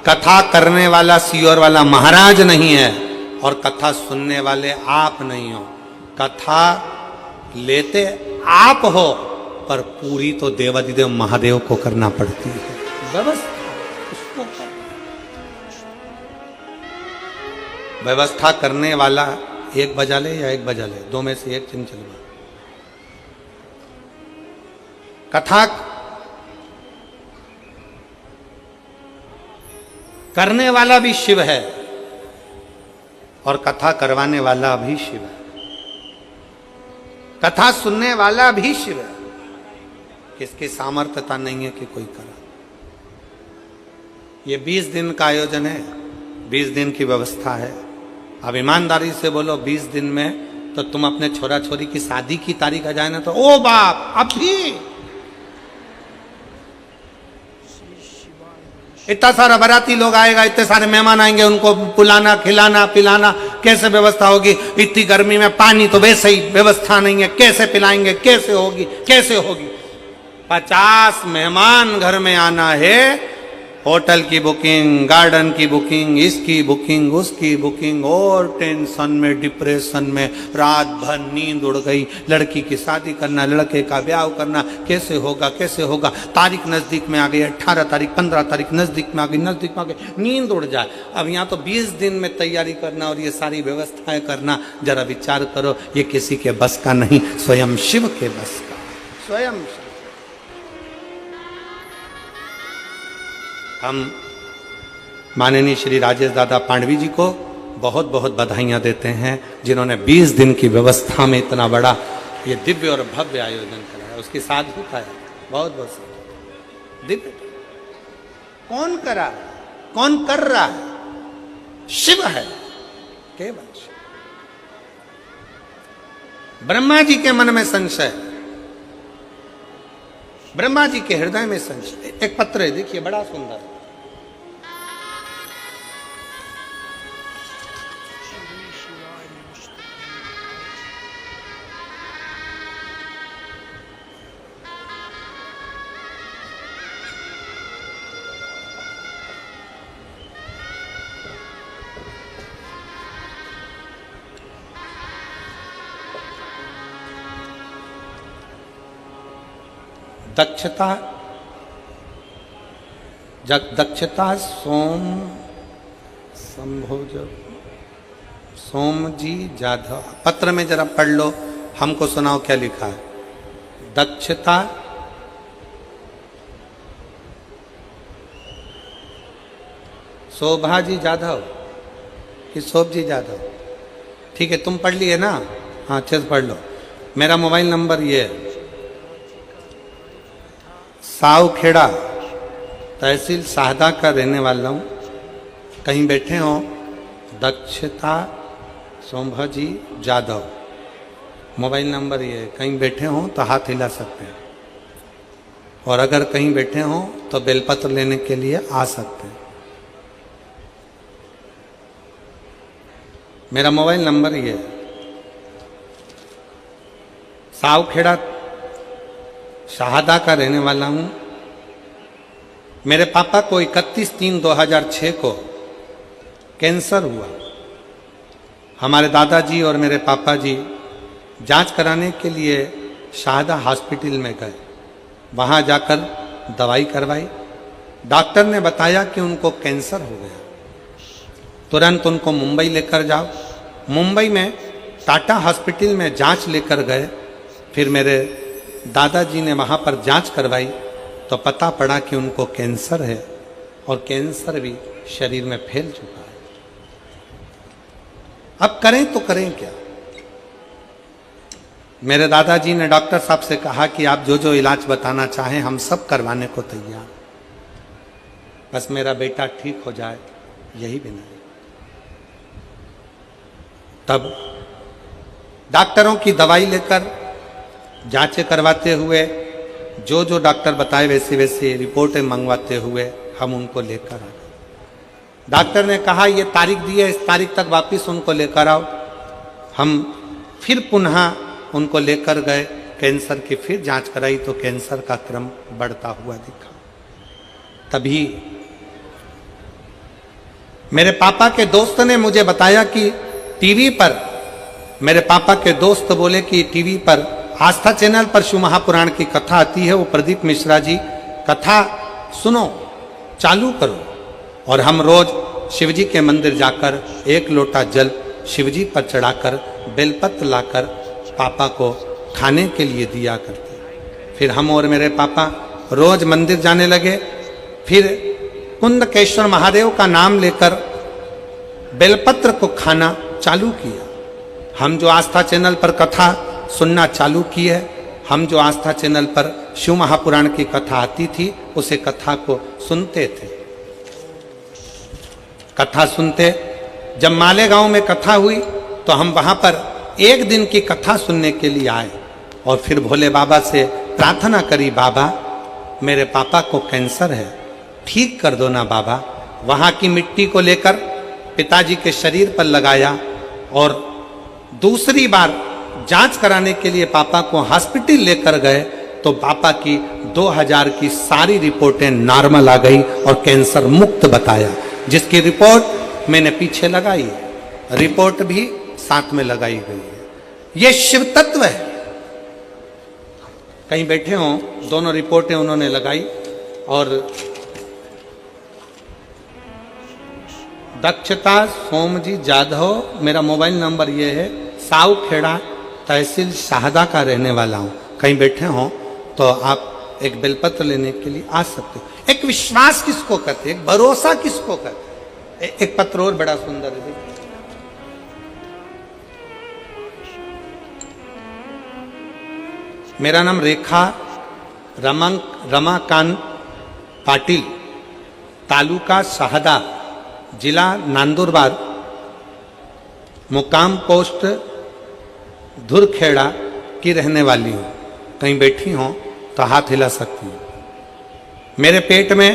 कथा करने वाला सीहोर वाला महाराज नहीं है, और कथा सुनने वाले आप नहीं हो। कथा लेते आप हो, पर पूरी तो देवाधिदेव महादेव को करना पड़ती है। व्यवस्था करने वाला एक बजा ले या एक बजा ले, दो में से एक चंचल। कथा करने वाला भी शिव है और कथा करवाने वाला भी शिव है। कथा सुनने वाला भी शिव है। किसकी सामर्थ्यता नहीं है कि कोई करा। ये 20 दिन का आयोजन है, 20 दिन की व्यवस्था है। अब ईमानदारी से बोलो 20 दिन में तो तुम अपने छोरा छोरी की शादी की तारीख आ जाए ना तो ओ बाप अभी इतना सारा बाराती लोग आएगा, इतने सारे मेहमान आएंगे, उनको बुलाना खिलाना पिलाना कैसे व्यवस्था होगी। इतनी गर्मी में पानी तो वैसे ही व्यवस्था नहीं है, कैसे पिलाएंगे, कैसे होगी, कैसे होगी। 50 मेहमान घर में आना है, होटल की बुकिंग, गार्डन की बुकिंग, इसकी बुकिंग, उसकी बुकिंग, और टेंशन में डिप्रेशन में रात भर नींद उड़ गई। लड़की की शादी करना, लड़के का ब्याह करना, कैसे होगा कैसे होगा। तारीख नज़दीक में आ गई, 18 तारीख 15 तारीख नज़दीक में आ गई, नज़दीक में आ गई, नींद उड़ जाए। अब यहाँ तो 20 दिन में तैयारी करना और ये सारी व्यवस्थाएं करना, जरा विचार करो, ये किसी के बस का नहीं, स्वयं शिव के बस का। स्वयं हम माननीय श्री राजेश दादा पांडवी जी को बहुत बहुत बधाइयाँ देते हैं, जिन्होंने 20 दिन की व्यवस्था में इतना बड़ा ये दिव्य और भव्य आयोजन कराया। उसकी साधुता है, बहुत बहुत साधु दिव्य। कौन करा, कौन कर रहा है? शिव है, केवल शिव। ब्रह्मा जी के मन में संशय, ब्रह्मा जी के हृदय में संशय। एक पत्र है, देखिए बड़ा सुंदर। दक्षता दक्षता सोम संभोज सोम जी जाधव। पत्र में जरा पढ़ लो, हमको सुनाओ क्या लिखा है। दक्षता शोभा जी जाधव कि शोभ जी जाधव, ठीक है तुम पढ़ लिए ना, हाँ अच्छे से पढ़ लो। मेरा मोबाइल नंबर ये है, सावखेड़ा तहसील शाहदा का रहने वाला हूँ। कहीं बैठे हो दक्षता शोभा जी जाधव, मोबाइल नंबर ये है। कहीं बैठे हो तो हाथ हिला सकते हैं, और अगर कहीं बैठे हो तो बेलपत्र लेने के लिए आ सकते हैं। मेरा मोबाइल नंबर ये है। सावखेड़ा शाहदा का रहने वाला हूँ। मेरे पापा को 31/3/2006 को कैंसर हुआ। हमारे दादाजी और मेरे पापा जी जांच कराने के लिए शाहदा हॉस्पिटल में गए। वहाँ जाकर दवाई करवाई। डॉक्टर ने बताया कि उनको कैंसर हो गया। तुरंत उनको मुंबई लेकर जाओ। मुंबई में टाटा हॉस्पिटल में जांच लेकर गए। फिर मेरे दादाजी ने वहाँ पर जांच करवाई तो पता पड़ा कि उनको कैंसर है, और कैंसर भी शरीर में फैल चुका है। अब करें तो करें क्या। मेरे दादाजी ने डॉक्टर साहब से कहा कि आप जो जो इलाज बताना चाहें हम सब करवाने को तैयार, बस मेरा बेटा ठीक हो जाए, यही बिना। तब डॉक्टरों की दवाई लेकर जांचें करवाते हुए, जो जो डॉक्टर बताए वैसे वैसे रिपोर्टें मंगवाते हुए हम उनको लेकर आ गए। डॉक्टर ने कहा ये तारीख दी है, इस तारीख तक वापस उनको लेकर आओ। हम फिर पुनः उनको लेकर गए। कैंसर की फिर जांच कराई तो कैंसर का क्रम बढ़ता हुआ दिखा। तभी मेरे पापा के दोस्त ने मुझे बताया कि टीवी पर मेरे पापा के दोस्त बोले कि टीवी पर आस्था चैनल पर शिव महापुराण की कथा आती है, वो प्रदीप मिश्रा जी कथा सुनो, चालू करो। और हम रोज शिवजी के मंदिर जाकर एक लोटा जल शिवजी पर चढ़ाकर बेलपत्र लाकर पापा को खाने के लिए दिया करते। फिर हम और मेरे पापा रोज मंदिर जाने लगे। फिर कुंदकेश्वर महादेव का नाम लेकर बेलपत्र को खाना चालू किया। हम जो आस्था चैनल पर कथा सुनना चालू की है, हम जो आस्था चैनल पर शिव महापुराण की कथा आती थी उसे कथा को सुनते थे। कथा सुनते, जब मालेगांव में कथा हुई तो हम वहां पर एक दिन की कथा सुनने के लिए आए और फिर भोले बाबा से प्रार्थना करी, बाबा मेरे पापा को कैंसर है, ठीक कर दो ना बाबा। वहां की मिट्टी को लेकर पिताजी के शरीर पर लगाया और दूसरी बार जांच कराने के लिए पापा को हॉस्पिटल लेकर गए तो पापा की 2000 की सारी रिपोर्टें नॉर्मल आ गई और कैंसर मुक्त बताया, जिसकी रिपोर्ट मैंने पीछे लगाई है, रिपोर्ट भी साथ में लगाई गई है। यह शिव तत्व है। कहीं बैठे हों, दोनों रिपोर्टें उन्होंने लगाई। और दक्षता सोमजी जाधव, मेरा मोबाइल नंबर ये है, साउखेड़ा तहसील शाहदा का रहने वाला हूं। कहीं बैठे हों तो आप एक बेलपत्र लेने के लिए आ सकते हो। एक विश्वास किसको कहते, एक भरोसा किसको कहते। एक पत्र और बड़ा सुंदर है, देखिए। मेरा नाम रेखा रमाकांत पाटिल, तालुका शाहदा, जिला नंदुरबार, मुकाम पोस्ट धुरखेड़ा की रहने वाली हूँ। कहीं बैठी हों तो हाथ हिला सकती हूँ। मेरे पेट में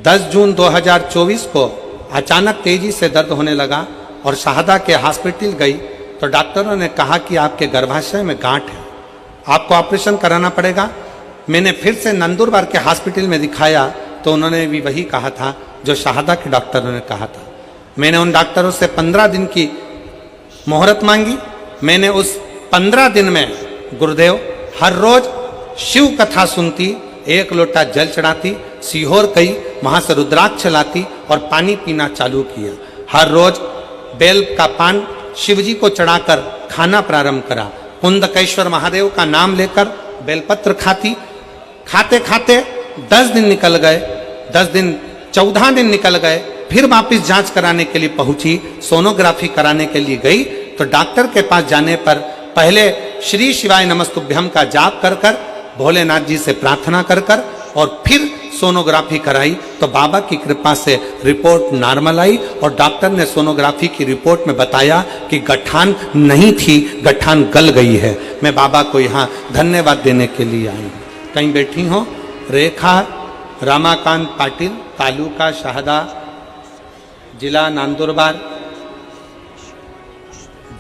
10 जून 2024 को अचानक तेजी से दर्द होने लगा और शाहदा के हॉस्पिटल गई तो डॉक्टरों ने कहा कि आपके गर्भाशय में गांठ है, आपको ऑपरेशन कराना पड़ेगा। मैंने फिर से नंदुरबार के हॉस्पिटल में दिखाया तो उन्होंने भी वही कहा था जो शाहदा के डॉक्टरों ने कहा था। मैंने उन डॉक्टरों से 15 दिन की मोहरत मांगी। मैंने उस 15 दिन में गुरुदेव हर रोज शिव कथा सुनती, एक लोटा जल चढ़ाती, सीहोर गई, वहां से रुद्राक्ष लाती और पानी पीना चालू किया। हर रोज बेल का पान शिवजी को चढ़ाकर खाना प्रारंभ करा। कुंदकेश्वर महादेव का नाम लेकर बेलपत्र खाती। खाते खाते 10 दिन निकल गए, 10 दिन 14 दिन निकल गए। फिर वापिस जांच कराने के लिए पहुंची, सोनोग्राफी कराने के लिए गई तो डॉक्टर के पास जाने पर पहले श्री शिवाय नमस्तुभ्यम का जाप कर कर, भोलेनाथ जी से प्रार्थना कर कर और फिर सोनोग्राफी कराई तो बाबा की कृपा से रिपोर्ट नॉर्मल आई और डॉक्टर ने सोनोग्राफी की रिपोर्ट में बताया कि गठान नहीं थी, गठान गल गई है। मैं बाबा को यहाँ धन्यवाद देने के लिए आई हूँ। कहीं बैठी हो, रेखा रमाकांत पाटिल, तालुका शाहदा, जिला नंदुरबार,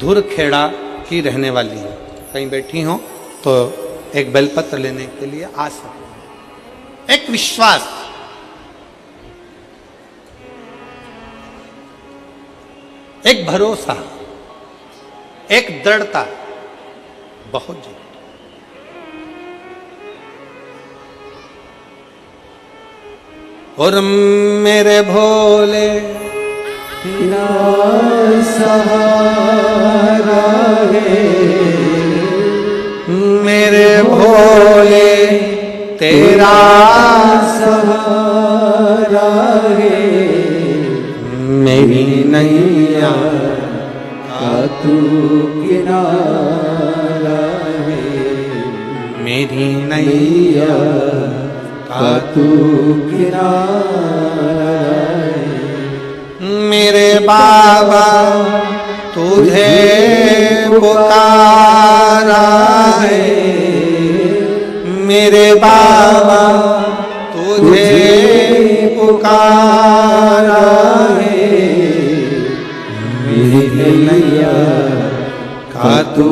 धुरखेड़ा की रहने वाली है। कहीं बैठी हो तो एक बेलपत्र लेने के लिए आ सकते। एक विश्वास, एक भरोसा, एक दृढ़ता बहुत जरूरी। और मेरे भोले तेरा सहारा है, मेरे भोले तेरा सहारा है, मेरी नैया का तू किनारा है, मेरी नैया का तू किनारा है। मेरे बाबा तुझे पुकारा है, मेरे बाबा तुझे पुकारा है, मेरी नैया का तू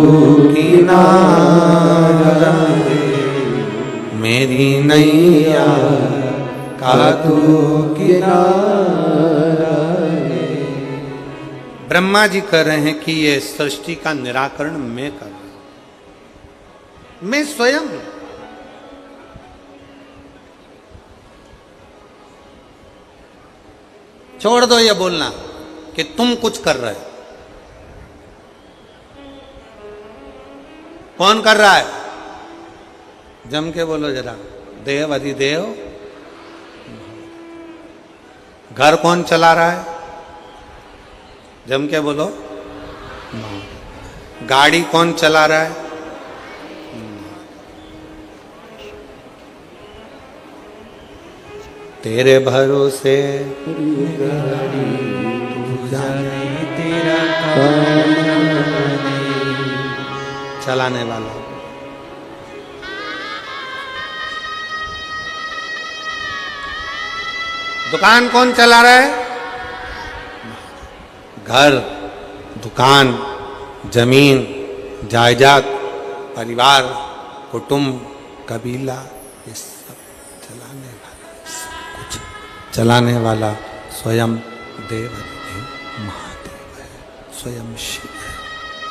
किनारा है, मेरी नैया का तू किनारा है। ब्रह्मा जी कह रहे हैं कि ये सृष्टि का निराकरण मैं कर रहा हूं, मैं स्वयं। छोड़ दो ये बोलना कि तुम कुछ कर रहे हो। कौन कर रहा है? जम के बोलो जरा। देव अधिदेव। घर कौन चला रहा है? जम के बोलो। गाड़ी कौन चला रहा है? तेरे भरोसे जाने तेरा काम जाने। चलाने वाला। दुकान कौन चला रहा है? घर, दुकान, जमीन, जायदाद, परिवार, कुटुंब, कबीला, ये सब चलाने वाला, सब कुछ चलाने वाला स्वयं देव अधिदेव महादेव है, स्वयं शिव है,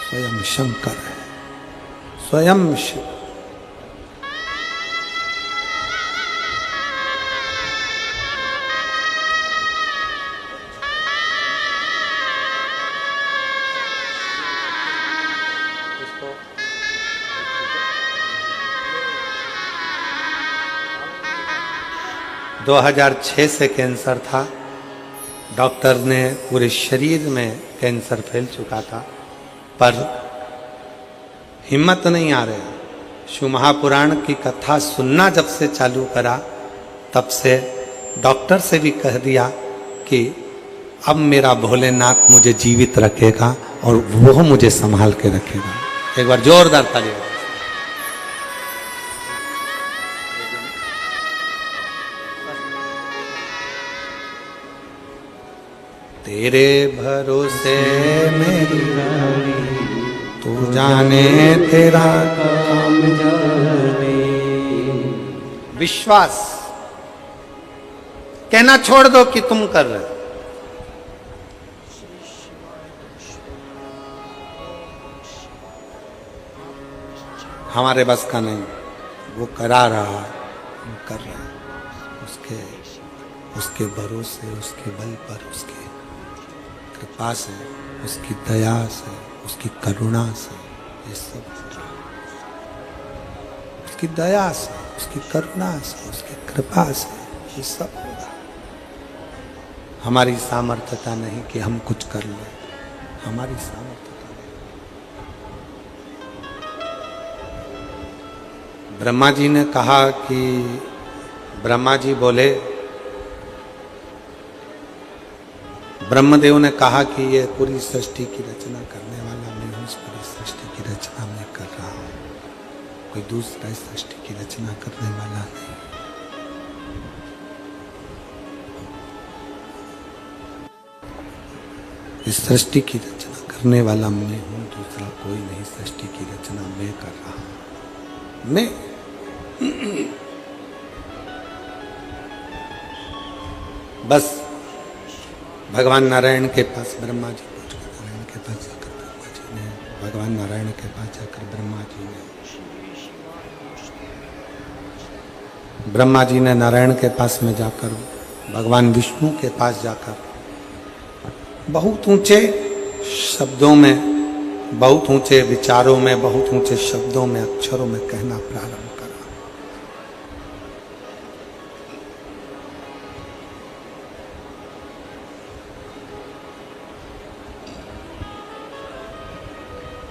स्वयं शंकर है, स्वयं शिव। इसको 2006 से कैंसर था। डॉक्टर ने पूरे शरीर में कैंसर फैल चुका था, पर हिम्मत नहीं आ रही। शिव महापुराण की कथा सुनना जब से चालू करा, तब से डॉक्टर से भी कह दिया कि अब मेरा भोलेनाथ मुझे जीवित रखेगा और वो मुझे संभाल के रखेगा। एक बार जोरदार ताली। तेरे भरोसे मेरी गाड़ी, तू जाने तेरा काम जाने। विश्वास कहना छोड़ दो कि तुम कर रहे हो। हमारे बस का नहीं, वो करा रहा है, हम कर रहे हैं। उसके भरोसे, उसके बल पर, उसके कृपा से, उसकी दया से, उसकी करुणा से ये सब हो रहा है। उसकी दया से, उसकी करुणा से, उसकी कृपा से ये सब हो रहा है। हमारी सामर्थ्यता नहीं कि हम कुछ कर लें, हमारी सामर्थ्यता नहीं। ब्रह्मा जी ने कहा कि ब्रह्मा जी बोले, ब्रह्मदेव ने कहा कि ये पूरी सृष्टि की रचना करने वाला मैं हूँ, इस पूरी सृष्टि की रचना मैं कर रहा हूँ, कोई दूसरा इस सृष्टि की रचना करने वाला नहीं। इस सृष्टि की रचना करने वाला मैं हूँ, दूसरा कोई नहीं। सृष्टि की रचना मैं कर रहा हूँ, मैं। बस भगवान नारायण के पास ब्रह्मा जी पहुंच गए। नारायण के पास जाकर ब्रह्मा जी ने, भगवान नारायण के पास जाकर ब्रह्मा जी ने नारायण के पास में जाकर, भगवान विष्णु के पास जाकर बहुत ऊंचे शब्दों में, बहुत ऊंचे विचारों में, बहुत ऊंचे शब्दों में, अक्षरों में कहना प्रारंभ करा।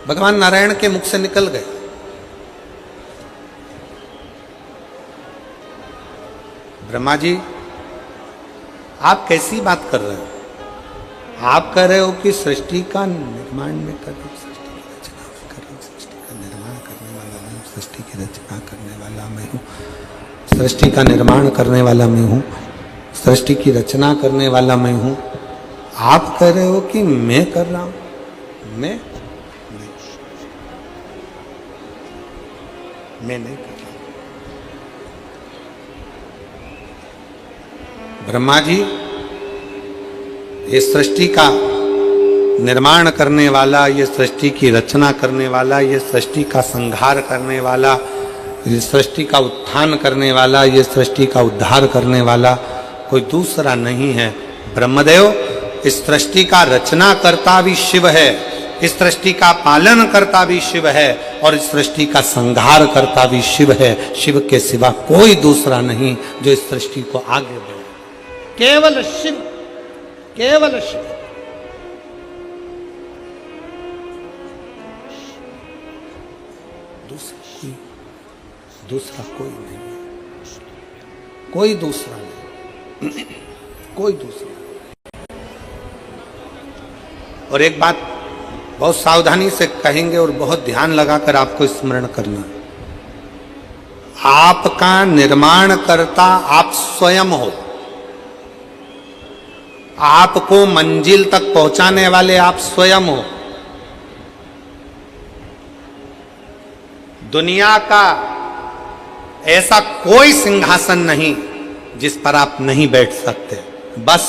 भगवान नारायण के मुख से निकल गए, ब्रह्मा जी आप कैसी बात कर रहे हो? आप कह रहे हो कि सृष्टि का निर्माण में कर रहे हो, सृष्टि की रचना में कर रहे हो, सृष्टि का निर्माण करने वाला मैं हूँ, सृष्टि की रचना करने वाला मैं हूँ, सृष्टि का निर्माण करने वाला मैं हूँ, सृष्टि की रचना करने वाला मैं हूँ। आप कह रहे हो कि मैं कर रहा हूँ? मैं नहीं कर रहा। ब्रह्मा जी, इस सृष्टि का निर्माण करने वाला, ये सृष्टि की रचना करने वाला, ये सृष्टि का संहार करने वाला, ये सृष्टि का उत्थान करने वाला, ये सृष्टि का उद्धार करने वाला कोई दूसरा नहीं है। ब्रह्मदेव इस सृष्टि का रचना करता भी शिव है, इस सृष्टि का पालन करता भी शिव है, और इस सृष्टि का संहार करता भी शिव है। शिव के सिवा कोई दूसरा नहीं जो इस सृष्टि को आगे बढ़े। केवल शिव, केवल शिव। दूसरा कोई नहीं, कोई दूसरा नहीं, कोई दूसरा नहीं। और एक बात बहुत सावधानी से कहेंगे और बहुत ध्यान लगाकर आपको स्मरण करना, आपका निर्माण करता आप स्वयं हो, आपको मंजिल तक पहुंचाने वाले आप स्वयं हो। दुनिया का ऐसा कोई सिंहासन नहीं जिस पर आप नहीं बैठ सकते। बस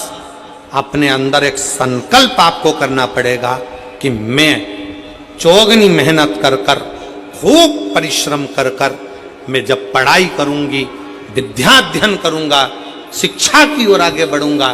अपने अंदर एक संकल्प आपको करना पड़ेगा कि मैं चौगनी मेहनत कर कर, खूब परिश्रम कर कर, मैं जब पढ़ाई करूंगी, विद्याध्ययन करूंगा, शिक्षा की ओर आगे बढ़ूंगा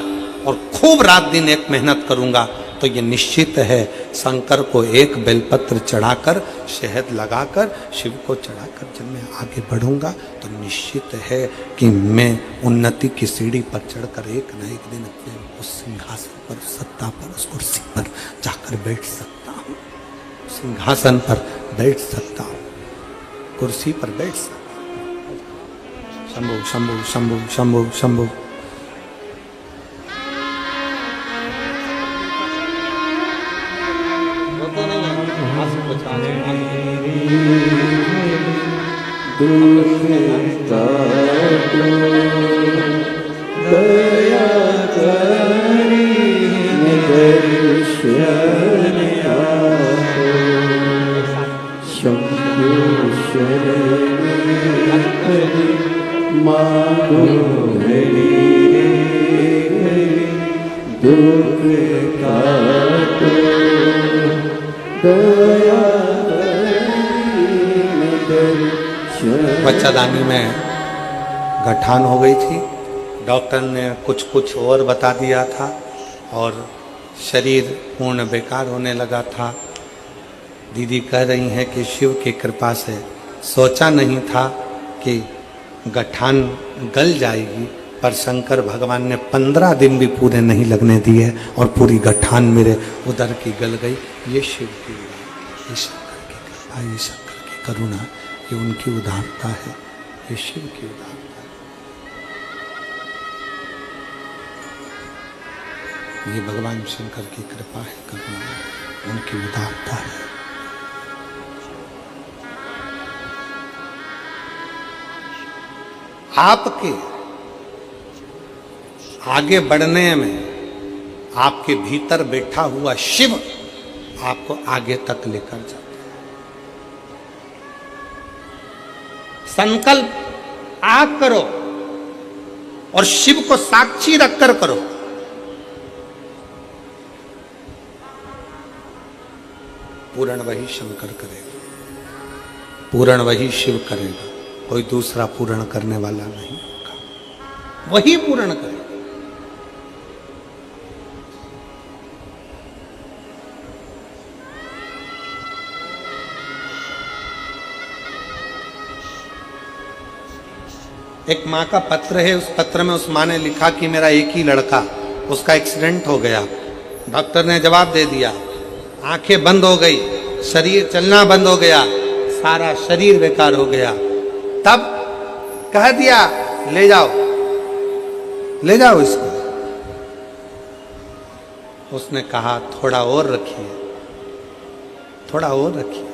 और खूब रात दिन एक मेहनत करूंगा, तो ये निश्चित है शंकर को एक बेलपत्र चढ़ाकर, शहद लगाकर, शिव को चढ़ाकर जब मैं आगे बढ़ूंगा तो निश्चित है कि मैं उन्नति की सीढ़ी पर चढ़कर एक न एक दिन अपने उस सिंहासन पर, सत्ता पर, उस कुर्सी पर जाकर बैठ सकता हूँ। सिंहासन पर बैठ सकता हूँ, कुर्सी पर बैठ सकता हूँ। शंभु शंभु शंभु शंभु शंभु। दुख काटो दया करी दर्शन आपो शंभु शरण मांगो हरि दुख काटो दया बच्चादानी में गठान हो गई थी, डॉक्टर ने कुछ कुछ और बता दिया था और शरीर पूर्ण बेकार होने लगा था। दीदी कह रही हैं कि शिव की कृपा से सोचा नहीं था कि गठान गल जाएगी, पर शंकर भगवान ने 15 दिन भी पूरे नहीं लगने दिए और पूरी गठान मेरे उदर की गल गई। ये शिव की, ये शंकर की कृपा, ये शंकर की करुणा, ये उनकी उदारता है, ये शिव की उदारता है। ये भगवान शंकर की कृपा है, करुणा है, उनकी उदारता है। आपके आगे बढ़ने में आपके भीतर बैठा हुआ शिव आपको आगे तक लेकर जाता है। संकल्प आप करो और शिव को साक्षी रखकर करो। पूर्ण वही शंकर करेगा, पूर्ण वही शिव करेगा, कोई दूसरा पूर्ण करने वाला नहीं होगा, वही पूर्ण करेगा। एक माँ का पत्र है, उस पत्र में उस माँ ने लिखा कि मेरा एक ही लड़का, उसका एक्सीडेंट हो गया। डॉक्टर ने जवाब दे दिया, आंखें बंद हो गई, शरीर चलना बंद हो गया, सारा शरीर बेकार हो गया। तब कह दिया ले जाओ, ले जाओ इसको। उसने कहा थोड़ा और रखिए, थोड़ा और रखिए।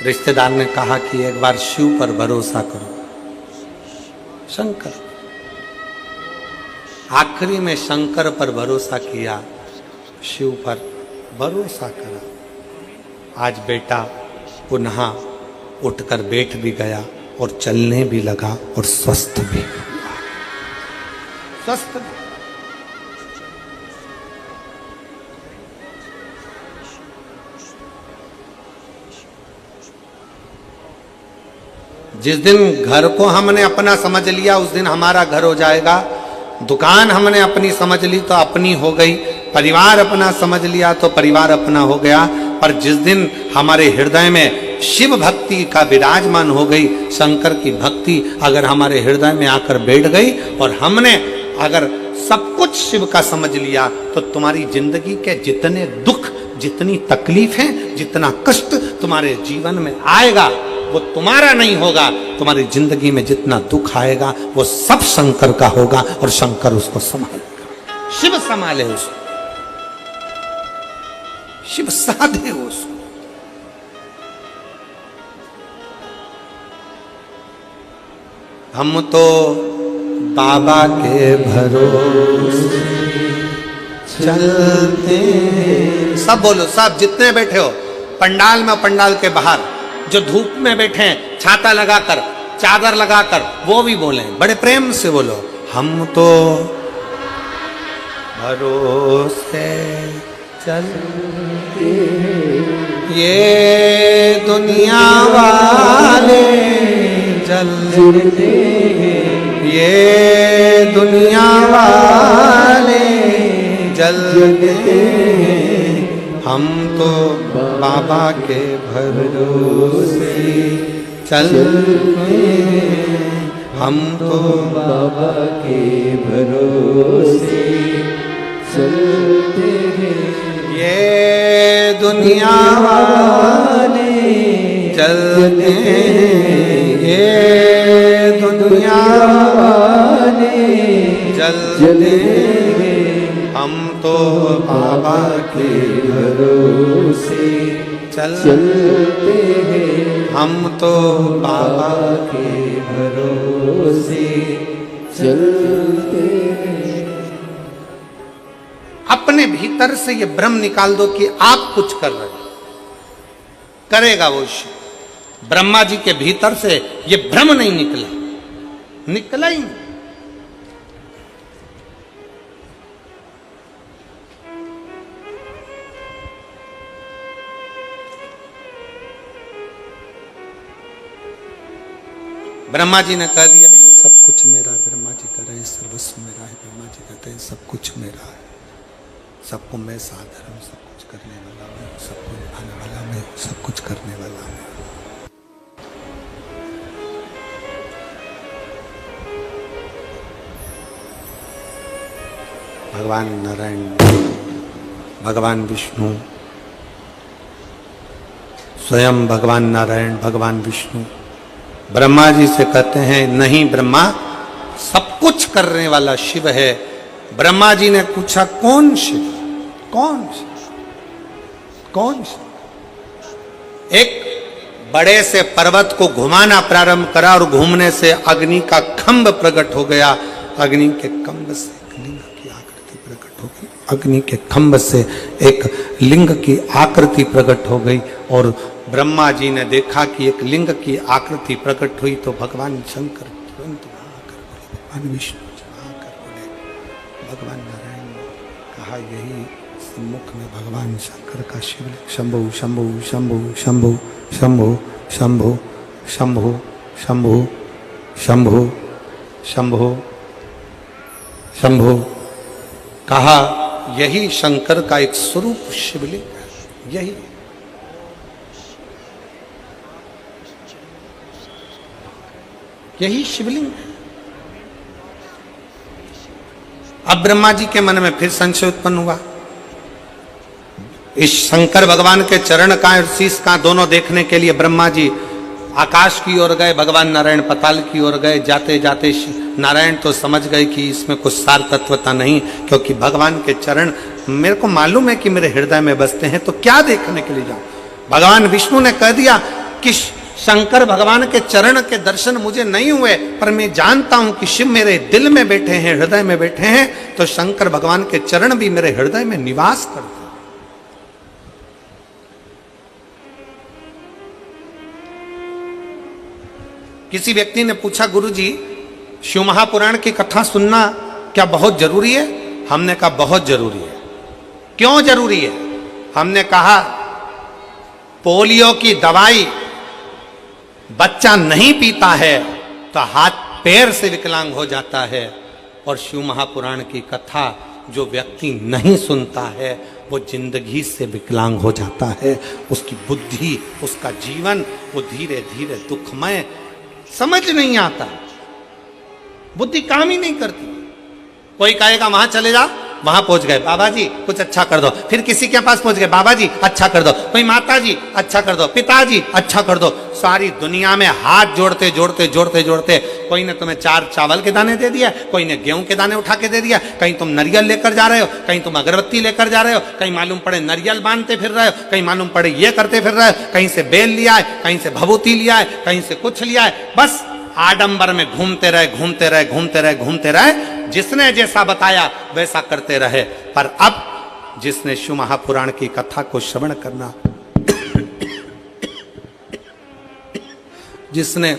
रिश्तेदार ने कहा कि एक बार शिव पर भरोसा करो। शंकर, आखिरी में शंकर पर भरोसा किया, शिव पर भरोसा करा। आज बेटा पुनः उठकर बैठ भी गया और चलने भी लगा और स्वस्थ भी हुआ, स्वस्थ भी। जिस दिन घर को हमने अपना समझ लिया उस दिन हमारा घर हो जाएगा। दुकान हमने अपनी समझ ली तो अपनी हो गई। परिवार अपना समझ लिया तो परिवार अपना हो गया। पर जिस दिन हमारे हृदय में शिव भक्ति का विराजमान हो गई, शंकर की भक्ति अगर हमारे हृदय में आकर बैठ गई और हमने अगर सब कुछ शिव का समझ लिया, तो तुम्हारी जिंदगी के जितने दुख, जितनी तकलीफें, जितना कष्ट तुम्हारे जीवन में आएगा वो तुम्हारा नहीं होगा। तुम्हारी जिंदगी में जितना दुख आएगा वो सब शंकर का होगा और शंकर उसको संभालेगा। शिव संभाले उसको, शिव साधे उसको। हम तो बाबा के भरोसे चलते। सब बोलो, सब जितने बैठे हो पंडाल में, पंडाल के बाहर जो धूप में बैठे हैं, छाता लगाकर, चादर लगाकर, वो भी बोले, बड़े प्रेम से बोलो, हम तो भरोसे चलते ये दुनिया वाले चलते, ये दुनिया वाले जलते, हम तो बाबा के भरोसे चलते, हम तो बाबा के भरोसे चलते हैं। ये दुनिया वाले चलते, ये दुनिया वाले जलते, हम तो बाबा के भरोसे चलते हैं, हम तो बाबा के भरोसे चलते हैं। अपने भीतर से ये भ्रम निकाल दो कि आप कुछ कर रहे हो, करेगा वो शिव। ब्रह्मा जी के भीतर से ये भ्रम नहीं निकला, निकला ही नहीं। ब्रह्मा जी ने कह दिया ये सब कुछ मेरा है। ब्रह्मा जी कह रहे हैं सर्वस्व मेरा है। ब्रह्मा जी कहते हैं सब कुछ मेरा है, सबको मैं साधर हूँ, सब कुछ करने वाला मैं, सबको निभाने वाला मैं, सब कुछ करने वाला मैं। भगवान नारायण, भगवान विष्णु, स्वयं भगवान नारायण, भगवान विष्णु ब्रह्मा जी से कहते हैं नहीं ब्रह्मा, सब कुछ करने वाला शिव है। ब्रह्मा जी ने पूछा कौन शिव, कौन शिव, कौन शिव? एक बड़े से पर्वत को घुमाना प्रारंभ करा और घूमने से अग्नि का खंभ प्रकट हो गया। अग्नि के खंभ से एक लिंग की आकृति प्रकट हो गई, अग्नि के खंभ से एक लिंग की आकृति प्रकट हो गई। और ब्रह्मा जी ने देखा कि एक लिंग की आकृति प्रकट हुई तो भगवान शंकर तुरंत वहां आकर बोले, भगवान विष्णु वहां आकर बोले, भगवान नारायण ने कहा यही सम्मुख में भगवान शंकर का शिवलिंग। शंभु शंभु शंभु शंभु शंभु शंभु शंभु शंभु शंभु शंभु शंभु कहा यही शंकर का एक स्वरूप शिवलिंग है, यही यही शिवलिंग है। अब ब्रह्मा जी के मन में फिर संशय उत्पन्न हुआ। इस शंकर भगवान के चरण का और शीश का दोनों देखने के लिए ब्रह्मा जी आकाश की ओर गए, भगवान नारायण पाताल की ओर गए। जाते जाते नारायण तो समझ गए कि इसमें कुछ सार तत्वता नहीं, क्योंकि भगवान के चरण मेरे को मालूम है कि मेरे हृदय में बसते हैं, तो क्या देखने के लिए जाऊं। भगवान विष्णु ने कह दिया कि शंकर भगवान के चरण के दर्शन मुझे नहीं हुए, पर मैं जानता हूं कि शिव मेरे दिल में बैठे हैं, हृदय में बैठे हैं, तो शंकर भगवान के चरण भी मेरे हृदय में निवास करते हैं। किसी व्यक्ति ने पूछा गुरुजी शिव महापुराण की कथा सुनना क्या बहुत जरूरी है? हमने कहा बहुत जरूरी है। क्यों जरूरी है? हमने कहा पोलियो की दवाई बच्चा नहीं पीता है तो हाथ पैर से विकलांग हो जाता है, और शिव महापुराण की कथा जो व्यक्ति नहीं सुनता है वो जिंदगी से विकलांग हो जाता है। उसकी बुद्धि, उसका जीवन वो धीरे धीरे दुखमय, समझ नहीं आता, बुद्धि काम ही नहीं करती। कोई कहेगा वहां चले जा, वहां पहुंच गए, बाबा जी कुछ अच्छा कर दो, फिर किसी के पास पहुंच गए, बाबा जी अच्छा कर दो, कोई माता जी अच्छा कर दो, पिताजी अच्छा कर दो, सारी दुनिया में हाथ जोड़ते जोड़ते जोड़ते जोड़ते कोई ने तुम्हें 4 चावल के दाने दे दिया, कोई ने गेहूं के दाने उठा के दे दिया, कहीं तुम नारियल लेकर जा रहे हो, कहीं तुम अगरबत्ती लेकर जा रहे हो, कहीं मालूम पड़े नारियल बांधते फिर रहे हो, कहीं मालूम पड़े ये करते फिर रहे हो, कहीं से बेल लिया है, कहीं से भभूति लिया है, कहीं से कुछ लिया है, बस आडंबर में घूमते रहे घूमते रहे घूमते रहे घूमते रहे, जिसने जैसा बताया वैसा करते रहे। पर अब जिसने शिव महापुराण की कथा को श्रवण करना, जिसने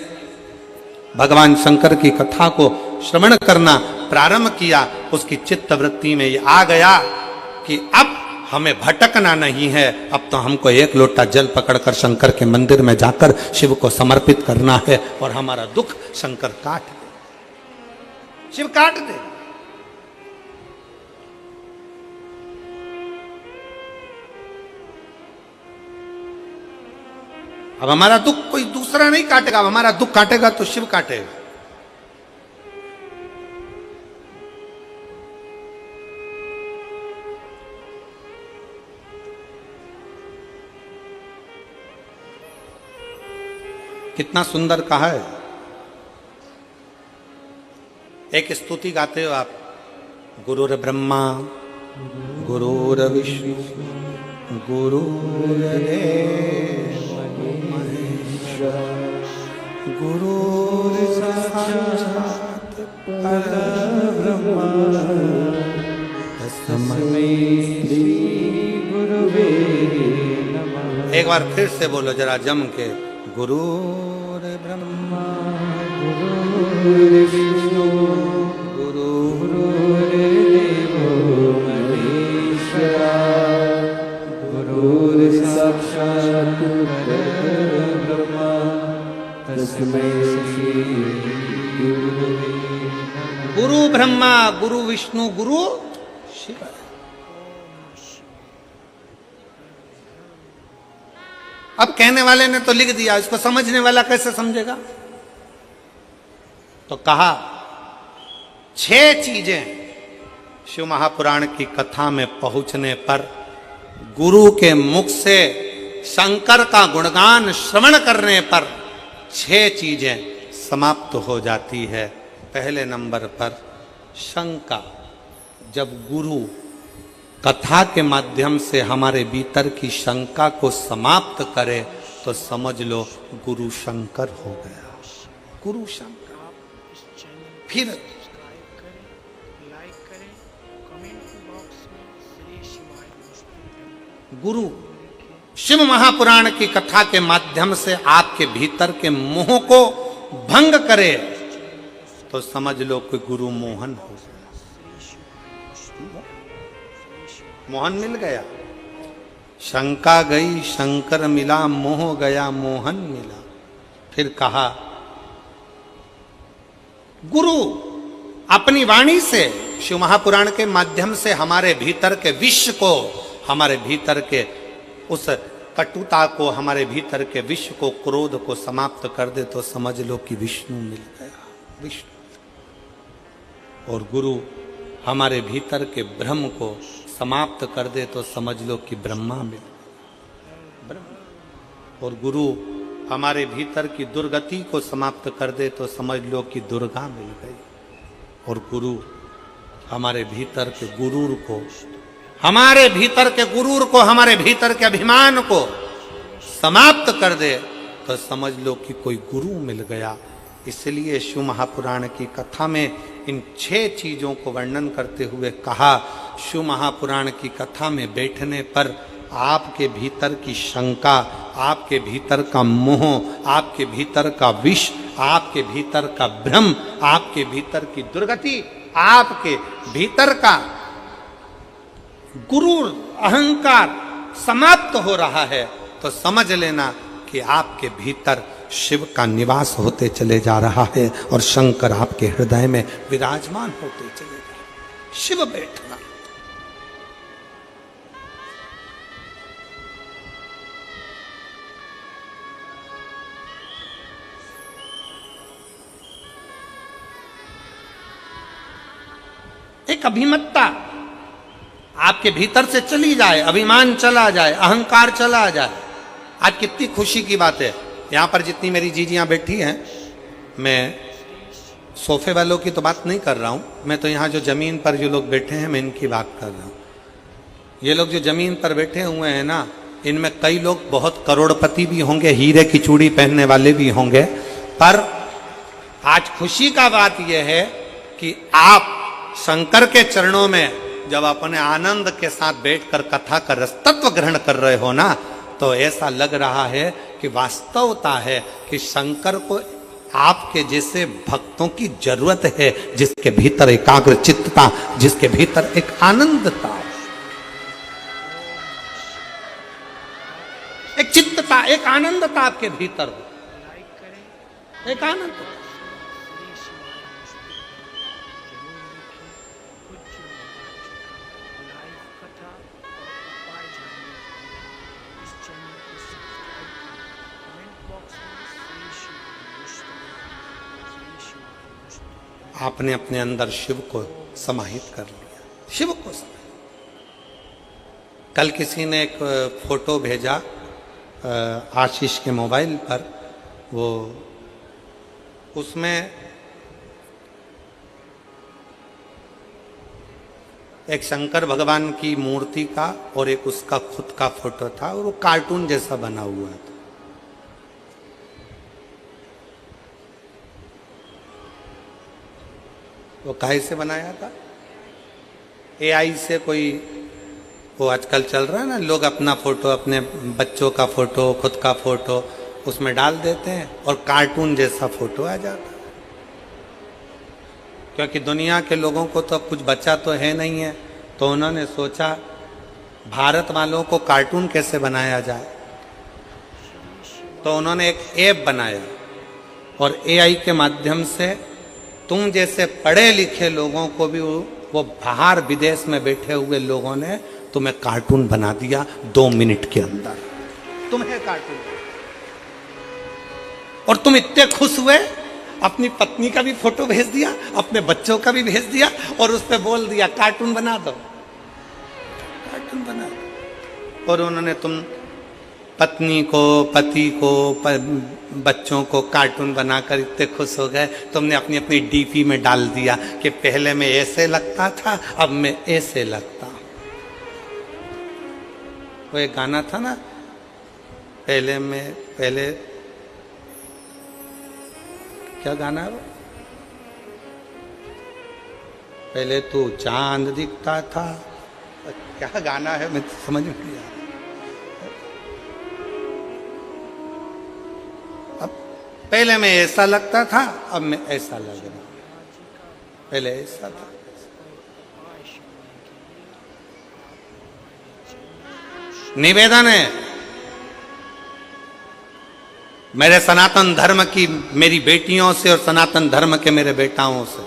भगवान शंकर की कथा को श्रवण करना प्रारंभ किया, उसकी चित्त वृत्ति में ये आ गया कि अब हमें भटकना नहीं है, अब तो हमको 1 लोटा जल पकड़कर शंकर के मंदिर में जाकर शिव को समर्पित करना है, और हमारा दुख शंकर काट दे, शिव काट दे। अब हमारा दुख कोई दूसरा नहीं काटेगा, अब हमारा दुख काटेगा तो शिव काटेगा। कितना सुंदर कहा है। एक स्तुति गाते हो आप, गुरुर ब्रह्मा गुरुर विष्णु गुरुर्देव महेश्वरा गुरुर साक्षात् परब्रह्म तस्मै श्री गुरुवे नमः। एक बार फिर से बोलो जरा जम के, गुरुर ब्रह्मा गुरुर्विष्णु गुरुर्देवो महेश्वरा गुरुर्साक्षात् परब्रह्म तस्मै श्री गुरुवे नमः। गुरु ब्रह्मा गुरु विष्णु गुरु शिव। अब कहने वाले ने तो लिख दिया, इसको समझने वाला कैसे समझेगा? तो कहा 6 चीजें शिव महापुराण की कथा में पहुंचने पर, गुरु के मुख से शंकर का गुणगान श्रवण करने पर 6 चीजें समाप्त हो जाती है। पहले नंबर पर शंका। जब गुरु कथा के माध्यम से हमारे भीतर की शंका को समाप्त करे तो समझ लो गुरु शंकर हो गया। गुरु शंकर। फिर गुरु शिव महापुराण की कथा के माध्यम से आपके भीतर के मोह को भंग करे तो समझ लो कि गुरु मोहन हो गया। मोहन मिल गया, शंका गई शंकर मिला, मोह गया मोहन मिला। फिर कहा गुरु अपनी वाणी से शिव महापुराण के माध्यम से हमारे भीतर के विष को, हमारे भीतर के उस कटुता को, हमारे भीतर के विष को, क्रोध को समाप्त कर दे तो समझ लो कि विष्णु मिल गया, विष्णु। और गुरु हमारे भीतर के भ्रम को समाप्त कर दे तो समझ लो कि ब्रह्मा मिल ब्रह्म। और गुरु हमारे भीतर की दुर्गति को समाप्त कर दे तो समझ लो कि दुर्गा मिल गई। और गुरु हमारे भीतर के गुरूर को, हमारे भीतर के गुरूर को, हमारे भीतर के अभिमान को समाप्त कर दे तो समझ लो कि कोई गुरु मिल गया। इसलिए शिव महापुराण की कथा में इन 6 चीजों को वर्णन करते हुए कहा, शिव महापुराण की कथा में बैठने पर आपके भीतर की शंका, आपके भीतर का मोह, आपके भीतर का विष, आपके भीतर का भ्रम, आपके भीतर की दुर्गति, आपके भीतर का गुरूर अहंकार समाप्त हो रहा है तो समझ लेना कि आपके भीतर शिव का निवास होते चले जा रहा है और शंकर आपके हृदय में विराजमान होते चले जा रहे हैं। शिव बैठना, एक अभिमत्ता आपके भीतर से चली जाए, अभिमान चला जाए, अहंकार चला जाए। आज कितनी खुशी की बात है, यहां पर जितनी मेरी जीजियां बैठी हैं, मैं सोफे वालों की तो बात नहीं कर रहा हूं, मैं तो यहां जो जमीन पर जो लोग बैठे हैं मैं इनकी बात कर रहा हूं। ये लोग जो जमीन पर बैठे हुए हैं ना, इनमें कई लोग बहुत करोड़पति भी होंगे, हीरे की चूड़ी पहनने वाले भी होंगे, पर आज खुशी का बात यह है कि आप शंकर के चरणों में जब अपने आनंद के साथ बैठकर कथा का रस तत्व ग्रहण कर रहे हो ना, तो ऐसा लग रहा है कि वास्तवता है कि शंकर को आपके जैसे भक्तों की जरूरत है, जिसके भीतर एकाग्र चित्तता, जिसके भीतर एक आनंदता, एक चित्तता, एक आनंदता आपके भीतर हो, एक आनंद। आपने अपने अंदर शिव को समाहित कर लिया, शिव को समाहित। कल किसी ने एक फोटो भेजा आशीष के मोबाइल पर, वो उसमें एक शंकर भगवान की मूर्ति का और एक उसका खुद का फोटो था, और वो कार्टून जैसा बना हुआ था। वो काहे से बनाया था? एआई से कोई, वो आजकल चल रहा है ना, लोग अपना फोटो, अपने बच्चों का फोटो, खुद का फोटो उसमें डाल देते हैं और कार्टून जैसा फोटो आ जाता है। क्योंकि दुनिया के लोगों को तो अब कुछ बचा तो है नहीं है, तो उन्होंने सोचा भारत वालों को कार्टून कैसे बनाया जाए, तो उन्होंने एक ऐप बनाया और एआई के माध्यम से तुम जैसे पढ़े लिखे लोगों को भी वो बाहर विदेश में बैठे हुए लोगों ने तुम्हें कार्टून बना दिया 2 मिनट के अंदर, तुम्हें कार्टून। और तुम इतने खुश हुए, अपनी पत्नी का भी फोटो भेज दिया, अपने बच्चों का भी भेज दिया और उस पर बोल दिया कार्टून बना दो, कार्टून बना दो। और उन्होंने तुम पत्नी को, पति को, बच्चों को कार्टून बनाकर इतने खुश हो गए, तुमने अपनी अपनी डीपी में डाल दिया कि पहले मैं ऐसे लगता था, अब मैं ऐसे लगता हूं। वो एक गाना था ना, पहले क्या गाना है वो? पहले तो चांद दिखता था, क्या गाना है मैं समझ में नहीं आया। पहले मैं ऐसा लगता था, अब मैं ऐसा लग रहा हूं, पहले ऐसा था। निवेदन है मेरे सनातन धर्म की मेरी बेटियों से और सनातन धर्म के मेरे बेटाओं से,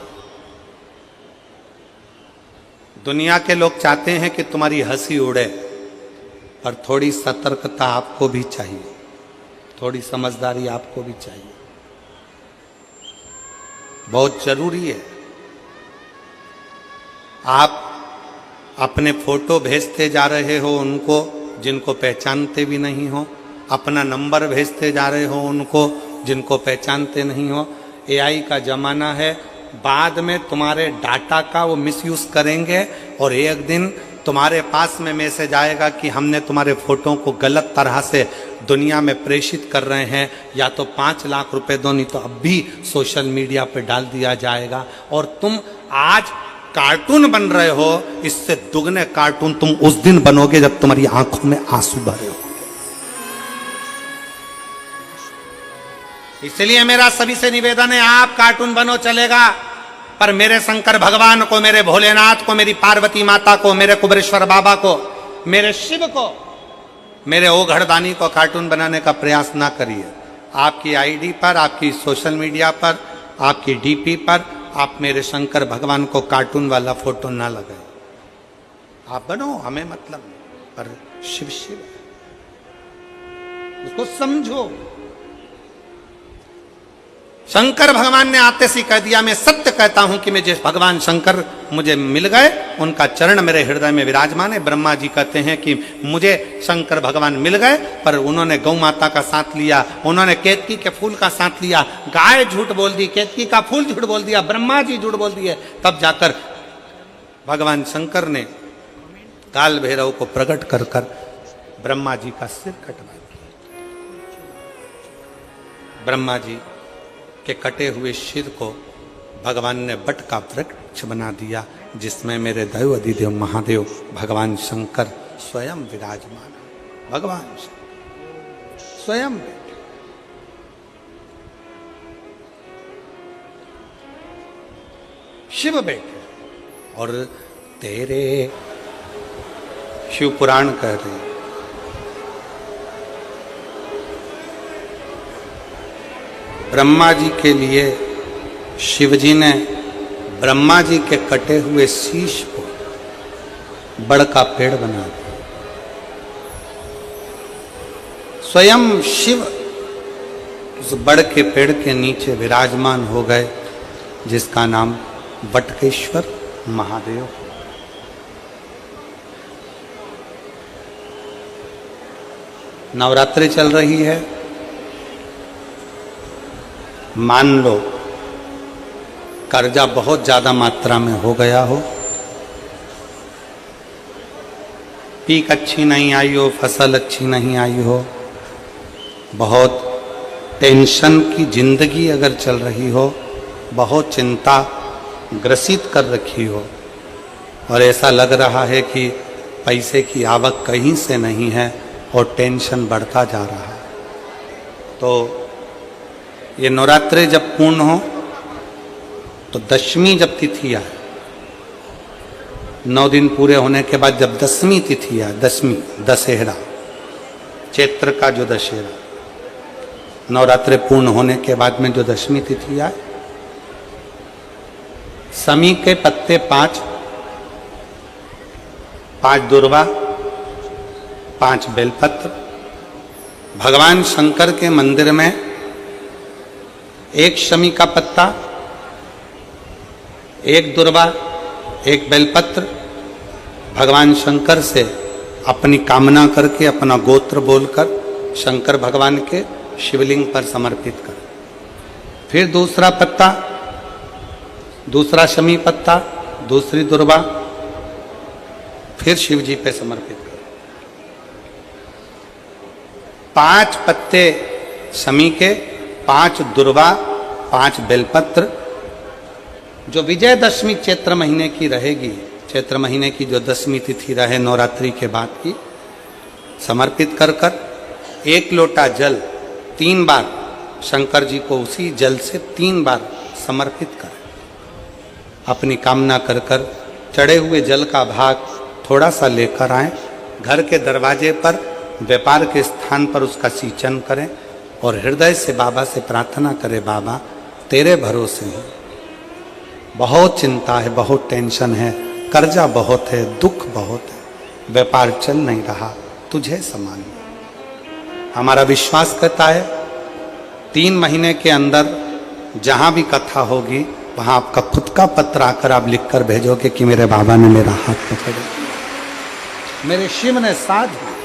दुनिया के लोग चाहते हैं कि तुम्हारी हंसी उड़े, पर थोड़ी सतर्कता आपको भी चाहिए, थोड़ी समझदारी आपको भी चाहिए, बहुत जरूरी है। आप अपने फोटो भेजते जा रहे हो उनको जिनको पहचानते भी नहीं हो, अपना नंबर भेजते जा रहे हो उनको जिनको पहचानते नहीं हो। एआई का जमाना है, बाद में तुम्हारे डाटा का वो मिसयूज करेंगे और एक दिन तुम्हारे पास में मैसेज आएगा कि हमने तुम्हारे फोटो को गलत तरह से दुनिया में प्रेषित कर रहे हैं, या तो 5 लाख रुपए दो, नहीं तो अब भी सोशल मीडिया पे डाल दिया जाएगा। और तुम आज कार्टून बन रहे हो, इससे दुगने कार्टून तुम उस दिन बनोगे जब तुम्हारी आंखों में आंसू भरे होंगे। इसलिए मेरा सभी से निवेदन है, आप कार्टून बनो चलेगा, पर मेरे शंकर भगवान को, मेरे भोलेनाथ को, मेरी पार्वती माता को, मेरे कुबेरेश्वर बाबा को, मेरे शिव को, मेरे ओघड़दानी को कार्टून बनाने का प्रयास ना करिए। आपकी आईडी पर, आपकी सोशल मीडिया पर, आपकी डीपी पर आप मेरे शंकर भगवान को कार्टून वाला फोटो ना लगाए। आप बनो, हमें मतलब नहीं, पर शिव शिव उसको समझो। शंकर भगवान ने आते से कह दिया, मैं सत्य कहता हूं कि मैं जिस भगवान शंकर मुझे मिल गए, उनका चरण मेरे हृदय में विराजमान है। ब्रह्मा जी कहते हैं कि मुझे शंकर भगवान मिल गए, पर उन्होंने गौ माता का साथ लिया, उन्होंने केतकी के फूल का साथ लिया, गाय झूठ बोल दी, केतकी का फूल झूठ बोल दिया, ब्रह्मा जी झूठ बोल दिए, तब जाकर भगवान शंकर ने काल भैरव को प्रकट कर कर ब्रह्मा जी का सिर कटवा दिया। ब्रह्मा जी के कटे हुए सिर को भगवान ने बट का वृक्ष बना दिया, जिसमें मेरे दैव अधिदेव महादेव भगवान शंकर स्वयं विराजमान है। भगवान स्वयं बैठे। शिव बैठे और तेरे शिव पुराण कह रहे, ब्रह्मा जी के लिए शिव जी ने ब्रह्मा जी के कटे हुए शीश को बड़ का पेड़ बना दिया। स्वयं शिव उस बड़ के पेड़ के नीचे विराजमान हो गए, जिसका नाम बटकेश्वर महादेव। नवरात्रि चल रही है, मान लो कर्जा बहुत ज्यादा मात्रा में हो गया हो, पीक अच्छी नहीं आई हो, फसल अच्छी नहीं आई हो, बहुत टेंशन की जिंदगी अगर चल रही हो, बहुत चिंता ग्रसित कर रखी हो और ऐसा लग रहा है कि पैसे की आवक कहीं से नहीं है और टेंशन बढ़ता जा रहा है, तो ये नवरात्रि जब पूर्ण हो तो दशमी जब तिथि आए, 9 दिन पूरे होने के बाद जब दसवीं तिथि आए, दसवीं दशहरा, चैत्र का जो दशहरा, नवरात्रि पूर्ण होने के बाद में जो दशमी तिथि आए, समी के पत्ते 5 दुर्वा, 5 बेलपत्र, भगवान शंकर के मंदिर में 1 शमी का पत्ता, 1 दुर्वा, 1 बेलपत्र, भगवान शंकर से अपनी कामना करके, अपना गोत्र बोलकर शंकर भगवान के शिवलिंग पर समर्पित कर। फिर दूसरा पत्ता, दूसरा शमी पत्ता, दूसरी दुर्वा, फिर शिव जी पे समर्पित कर। 5 पत्ते शमी के, 5 दुर्वा, 5 बेलपत्र, जो विजयदशमी चैत्र महीने की रहेगी, चैत्र महीने की जो दसवीं तिथि रहे नवरात्रि के बाद की, समर्पित कर कर 1 लोटा जल 3 बार शंकर जी को उसी जल से 3 बार समर्पित कर, अपनी कामना कर कर चढ़े हुए जल का भाग थोड़ा सा लेकर आए, घर के दरवाजे पर, व्यापार के स्थान पर उसका सिंचन करें और हृदय से बाबा से प्रार्थना करें, बाबा तेरे भरोसे हैं, बहुत चिंता है, बहुत टेंशन है, कर्जा बहुत है, दुख बहुत है, व्यापार चल नहीं रहा, तुझे समान। हमारा विश्वास कहता है 3 महीने के अंदर जहां भी कथा होगी वहां आपका खुद का पत्र आकर आप लिखकर भेजोगे कि मेरे बाबा ने मेरा हाथ पकड़ा, मेरे शिव ने साथ दिया।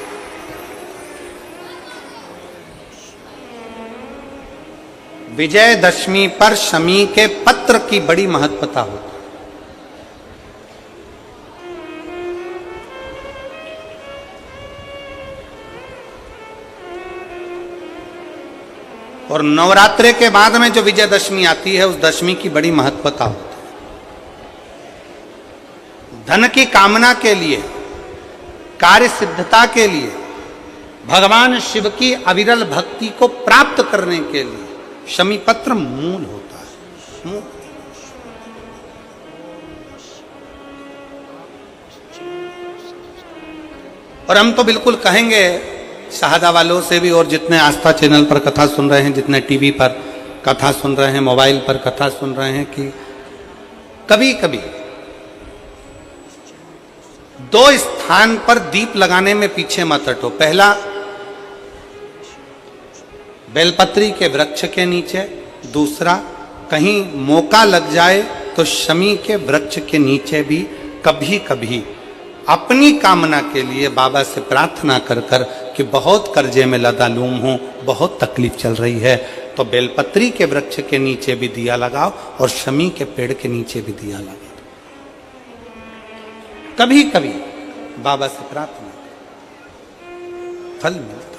विजयदशमी पर शमी के पत्र की बड़ी महत्वता होती है। और नवरात्रि के बाद में जो विजयदशमी आती है, उस दशमी की बड़ी महत्वता होती है। धन की कामना के लिए, कार्य सिद्धता के लिए, भगवान शिव की अविरल भक्ति को प्राप्त करने के लिए शमी पत्र मूल होता है, मूल। और हम तो बिल्कुल कहेंगे शहादा वालों से भी, और जितने आस्था चैनल पर कथा सुन रहे हैं, जितने टीवी पर कथा सुन रहे हैं, मोबाइल पर कथा सुन रहे हैं, कि कभी कभी 2 स्थान पर दीप लगाने में पीछे मत हटो। पहला, बेलपत्री के वृक्ष के नीचे। दूसरा, कहीं मौका लग जाए तो शमी के वृक्ष के नीचे भी कभी कभी अपनी कामना के लिए बाबा से प्रार्थना कर कर कि बहुत कर्जे में लदालूम हूं, बहुत तकलीफ चल रही है, तो बेलपत्री के वृक्ष के नीचे भी दिया लगाओ और शमी के पेड़ के नीचे भी दिया लगाओ। कभी कभी बाबा से प्रार्थना, फल मिलता।